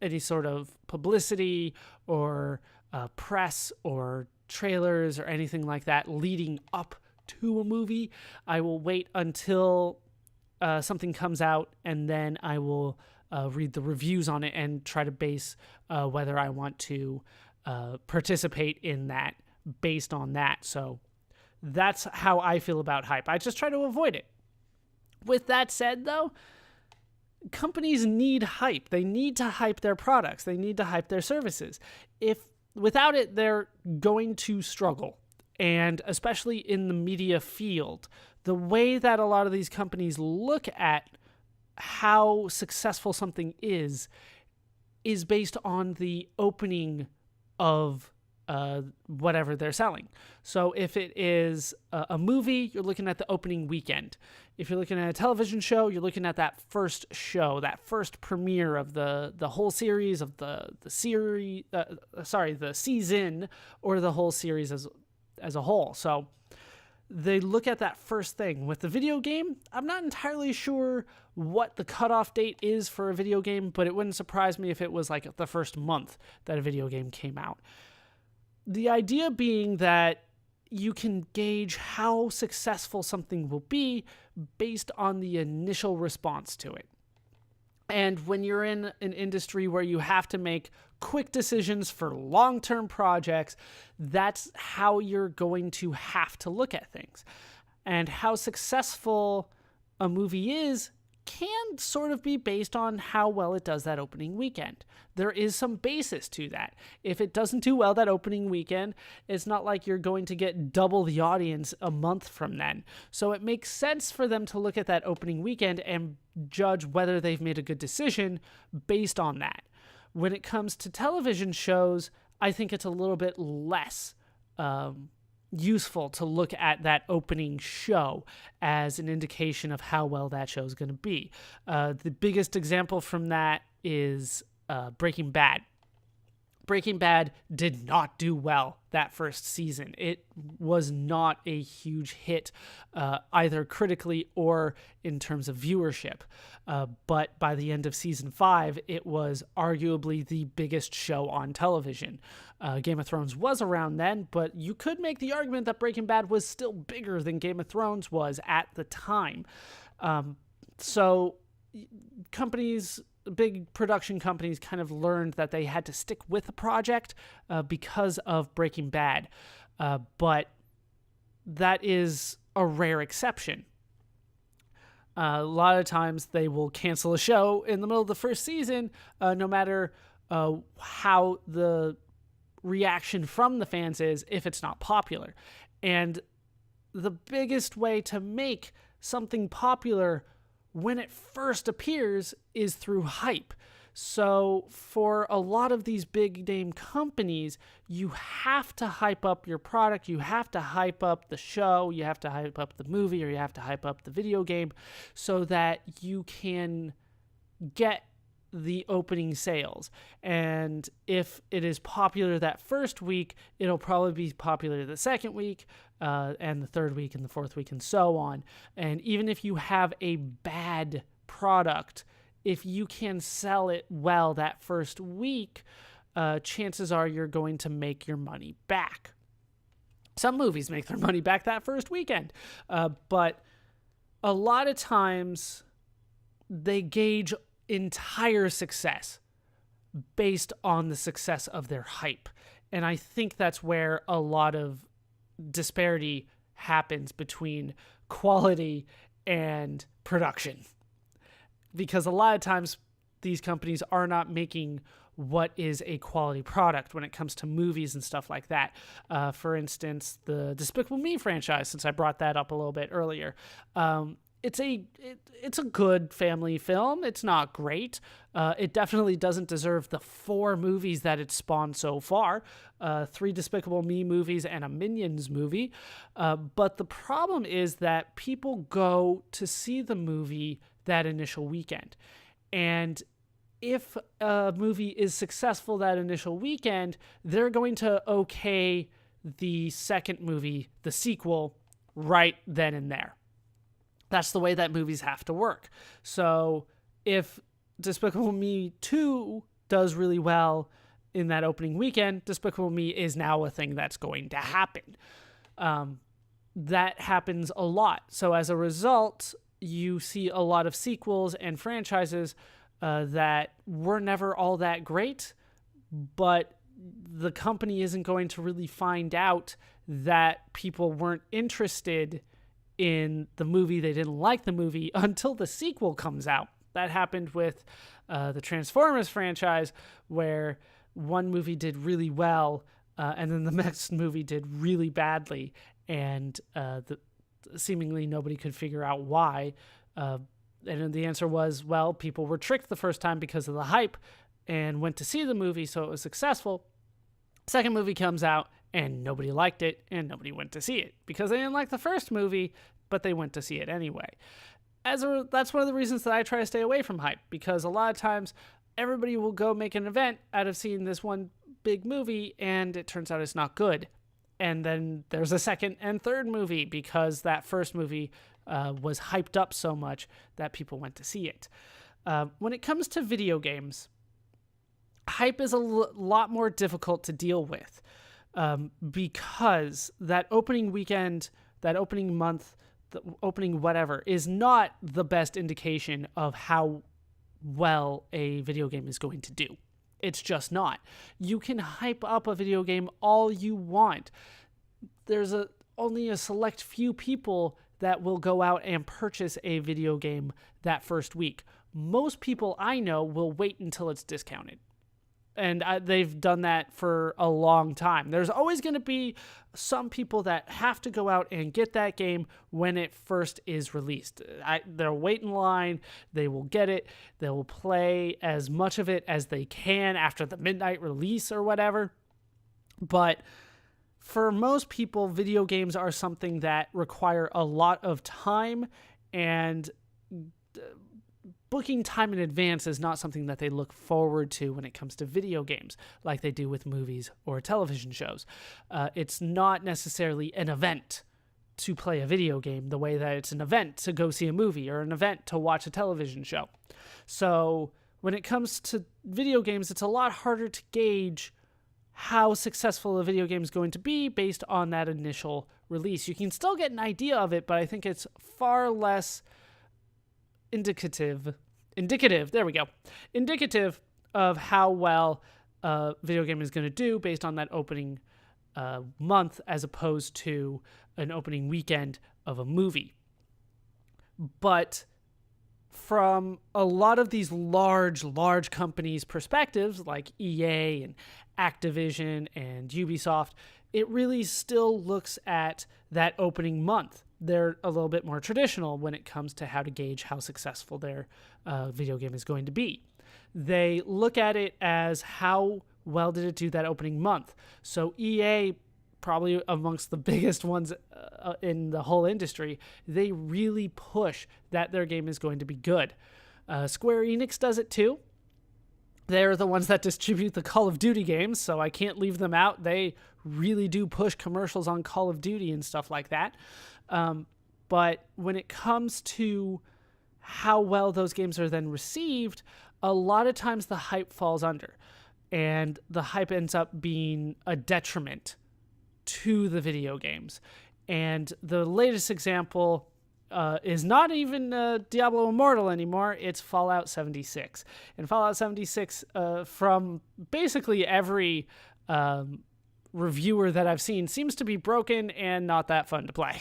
S1: any sort of publicity or press or trailers or anything like that leading up to a movie. I will wait until something comes out, and then I will read the reviews on it and try to base whether I want to participate in that based on that. So that's how I feel about hype. I just try to avoid it. With that said, though, companies need hype. They need to hype their products. They need to hype their services. Without it, they're going to struggle. And especially in the media field, the way that a lot of these companies look at how successful something is based on the opening of whatever they're selling. So if it is a movie, you're looking at the opening weekend. If you're looking at a television show, you're looking at that first show, that first premiere of the whole series of the season, or the whole series as a whole. So they look at that first thing. With the video game, I'm not entirely sure what the cutoff date is for a video game, but it wouldn't surprise me if it was like the first month that a video game came out. The idea being that you can gauge how successful something will be based on the initial response to it. And when you're in an industry where you have to make quick decisions for long-term projects, that's how you're going to have to look at things. And how successful a movie is can sort of be based on how well it does that opening weekend. There is some basis to that. If it doesn't do well that opening weekend, it's not like you're going to get double the audience a month from then. So it makes sense for them to look at that opening weekend and judge whether they've made a good decision based on that. When it comes to television shows, I think it's a little bit less useful to look at that opening show as an indication of how well that show is going to be. The biggest example from that is Breaking Bad. Breaking Bad did not do well that first season. It was not a huge hit, either critically or in terms of viewership. But by the end of season 5, it was arguably the biggest show on television. Game of Thrones was around then, but you could make the argument that Breaking Bad was still bigger than Game of Thrones was at the time. So companies, big production companies, kind of learned that they had to stick with the project because of Breaking Bad. But that is a rare exception. A lot of times they will cancel a show in the middle of the first season, no matter how the reaction from the fans is if it's not popular. And the biggest way to make something popular when it first appears is through hype. So for a lot of these big name companies, you have to hype up your product, you have to hype up the show, you have to hype up the movie, or you have to hype up the video game so that you can get the opening sales. And if it is popular that first week, it'll probably be popular the second week, and the third week, and the fourth week, and so on. And even if you have a bad product, if you can sell it well that first week, chances are you're going to make your money back. Some movies make their money back that first weekend, but a lot of times they gauge entire success based on the success of their hype. And I think that's where a lot of disparity happens between quality and production. Because a lot of times these companies are not making what is a quality product when it comes to movies and stuff like that. For instance, the Despicable Me franchise, since I brought that up a little bit earlier, it's a good family film. It's not great. It definitely doesn't deserve the 4 movies that it's spawned so far. 3 Despicable Me movies and a Minions movie. But the problem is that people go to see the movie that initial weekend. And if a movie is successful that initial weekend, they're going to okay the second movie, the sequel, right then and there. That's the way that movies have to work. So if Despicable Me 2 does really well in that opening weekend, Despicable Me is now a thing that's going to happen. That happens a lot. So as a result, you see a lot of sequels and franchises that were never all that great, but the company isn't going to really find out that people weren't interested in the movie, they didn't like the movie until the sequel comes out. That happened with the Transformers franchise, where one movie did really well, and then the next movie did really badly, and seemingly nobody could figure out why. And the answer was, well, people were tricked the first time because of the hype and went to see the movie, so it was successful. Second movie comes out, and nobody liked it, and nobody went to see it because they didn't like the first movie, but they went to see it anyway. That's one of the reasons that I try to stay away from hype, because a lot of times everybody will go make an event out of seeing this one big movie, and it turns out it's not good. And then there's a second and third movie because that first movie was hyped up so much that people went to see it. When it comes to video games, hype is a lot more difficult to deal with because that opening weekend, that opening month, the opening whatever, is not the best indication of how well a video game is going to do. It's just not. You can hype up a video game all you want. There's only a select few people that will go out and purchase a video game that first week. Most people I know will wait until it's discounted. And they've done that for a long time. There's always going to be some people that have to go out and get that game when it first is released. They'll wait in line. They will get it. They will play as much of it as they can after the midnight release or whatever. But for most people, video games are something that require a lot of time, and booking time in advance is not something that they look forward to when it comes to video games like they do with movies or television shows. It's not necessarily an event to play a video game the way that it's an event to go see a movie or an event to watch a television show. So when it comes to video games, it's a lot harder to gauge how successful a video game is going to be based on that initial release. You can still get an idea of it, but I think it's far less indicative of how well a video game is going to do based on that opening month as opposed to an opening weekend of a movie. But from a lot of these large companies' perspectives, like EA and Activision and Ubisoft, it really still looks at that opening month. They're a little bit more traditional when it comes to how to gauge how successful their video game is going to be. They look at it as how well did it do that opening month. So EA, probably amongst the biggest ones in the whole industry, they really push that their game is going to be good. Square Enix does it too. They're the ones that distribute the Call of Duty games, so I can't leave them out. They really do push commercials on Call of Duty and stuff like that. But when it comes to how well those games are then received, a lot of times the hype falls under, and the hype ends up being a detriment to the video games. And the latest example is not even Diablo Immortal anymore. It's Fallout 76. And Fallout 76, from basically every reviewer that I've seen, seems to be broken and not that fun to play.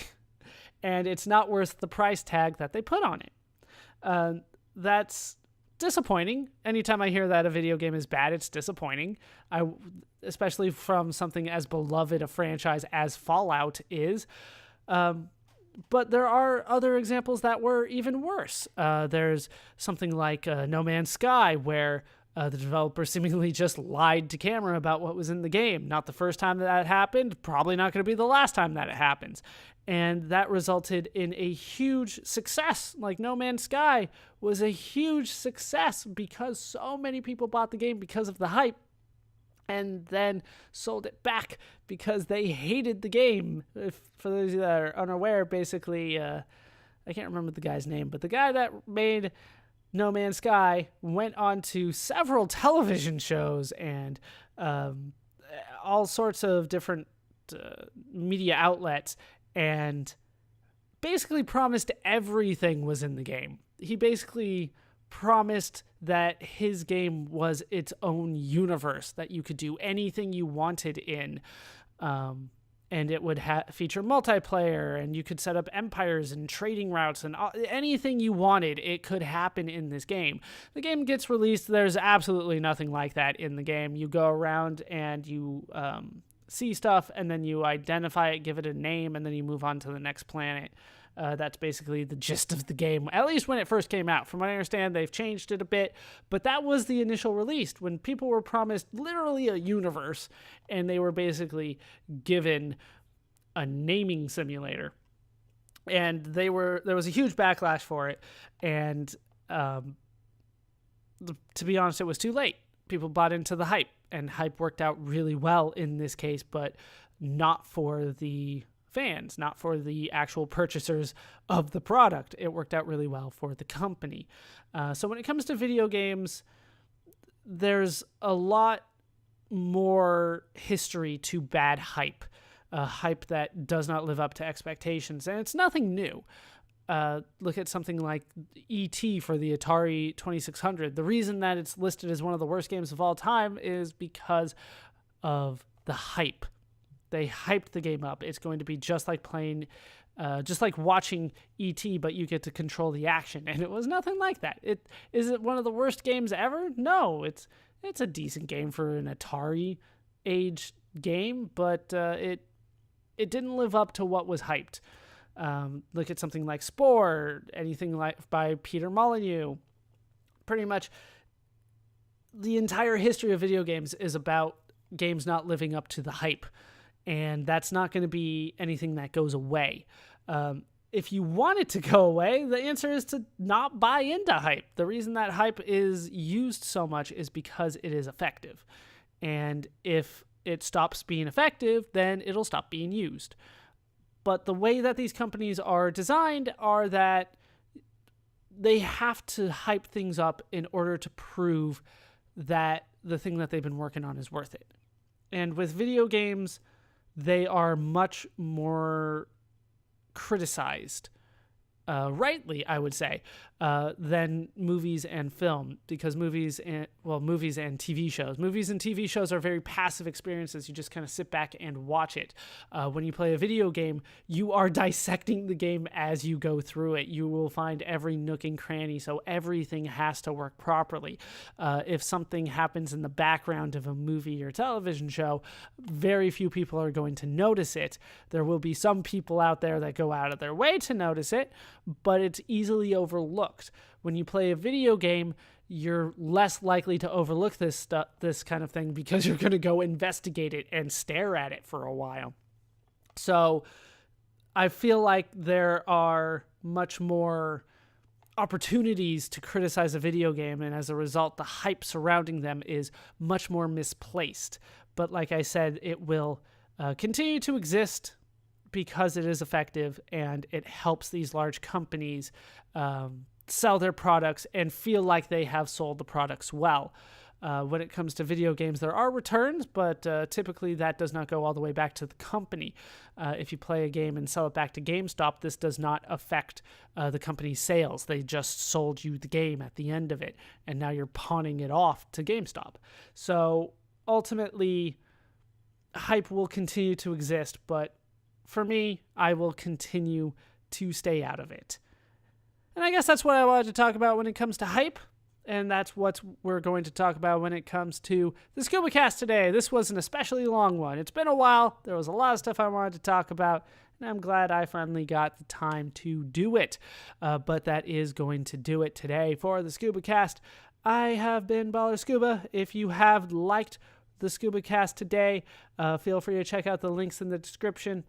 S1: And it's not worth the price tag that they put on it. That's disappointing. Anytime I hear that a video game is bad, it's disappointing. Especially from something as beloved a franchise as Fallout is. But there are other examples that were even worse. There's something like No Man's Sky, where the developer seemingly just lied to camera about what was in the game. Not the first time that happened, probably not going to be the last time that it happens. And that resulted in a huge success. Like No Man's Sky was a huge success because so many people bought the game because of the hype, and then sold it back because they hated the game. For those of you that are unaware, basically, I can't remember the guy's name, but the guy that made No Man's Sky went on to several television shows and all sorts of different media outlets, and basically promised everything was in the game. He basically promised that his game was its own universe, that you could do anything you wanted in, and it would feature multiplayer, and you could set up empires and trading routes, and anything you wanted, it could happen in this game. The game gets released, there's absolutely nothing like that in the game. You go around and you see stuff, and then you identify it, give it a name, and then you move on to the next planet. That's basically the gist of the game, at least when it first came out. From what I understand, they've changed it a bit, but that was the initial release, when people were promised literally a universe, and they were basically given a naming simulator. And there was a huge backlash for it, and to be honest, it was too late. People bought into the hype, and hype worked out really well in this case, but not for the fans, not for the actual purchasers of the product. It worked out really well for the company. So when it comes to video games, there's a lot more history to bad hype, hype that does not live up to expectations, and it's nothing new. Look at something like E.T. for the Atari 2600. The reason that it's listed as one of the worst games of all time is because of the hype. They hyped the game up. It's going to be just like just like watching E.T., but you get to control the action. And it was nothing like that. Is it one of the worst games ever? No, it's a decent game for an Atari age game, but it didn't live up to what was hyped. Look at something like Spore, anything like by Peter Molyneux. Pretty much the entire history of video games is about games not living up to the hype. And that's not going to be anything that goes away. If you want it to go away, the answer is to not buy into hype. The reason that hype is used so much is because it is effective. And if it stops being effective, then it'll stop being used. But the way that these companies are designed are that they have to hype things up in order to prove that the thing that they've been working on is worth it. And with video games, they are much more criticized rightly, I would say, than movies and film, because movies and TV shows. Movies and TV shows are very passive experiences. You just kind of sit back and watch it. When you play a video game, you are dissecting the game as you go through it. You will find every nook and cranny, so everything has to work properly. If something happens in the background of a movie or television show, very few people are going to notice it. There will be some people out there that go out of their way to notice it, but it's easily overlooked. When you play a video game, you're less likely to overlook this kind of thing, because you're going to go investigate it and stare at it for a while. So I feel like there are much more opportunities to criticize a video game, and as a result, the hype surrounding them is much more misplaced. But like I said, it will continue to exist because it is effective and it helps these large companies sell their products and feel like they have sold the products well. When it comes to video games, there are returns, but typically that does not go all the way back to the company. If you play a game and sell it back to GameStop, this does not affect the company's sales. They just sold you the game at the end of it, and now you're pawning it off to GameStop. So ultimately, hype will continue to exist, but for me, I will continue to stay out of it. And I guess that's what I wanted to talk about when it comes to hype. And that's what we're going to talk about when it comes to the Scubacast today. This was an especially long one. It's been a while. There was a lot of stuff I wanted to talk about, and I'm glad I finally got the time to do it. But that is going to do it today for the Scubacast. I have been Baller Scuba. If you have liked the Scubacast today, feel free to check out the links in the description.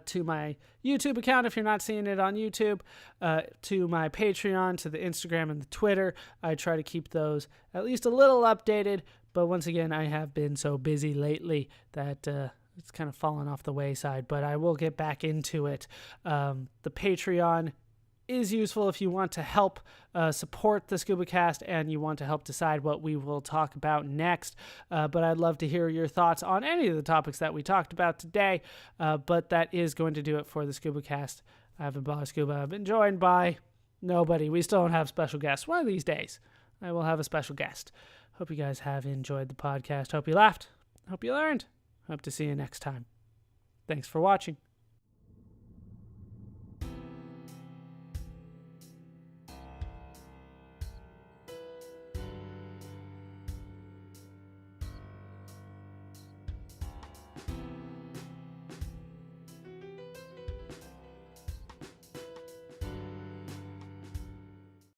S1: To my YouTube account, if you're not seeing it on YouTube, to my Patreon, to the Instagram and the Twitter. I try to keep those at least a little updated, but once again, I have been so busy lately that it's kind of fallen off the wayside, but I will get back into it. The Patreon is useful if you want to help support the Scubacast and you want to help decide what we will talk about next. But I'd love to hear your thoughts on any of the topics that we talked about today. But that is going to do it for the Scubacast. I've been Baller Scuba. I've been joined by nobody. We still don't have special guests. One of these days, I will have a special guest. Hope you guys have enjoyed the podcast. Hope you laughed. Hope you learned. Hope to see you next time. Thanks for watching.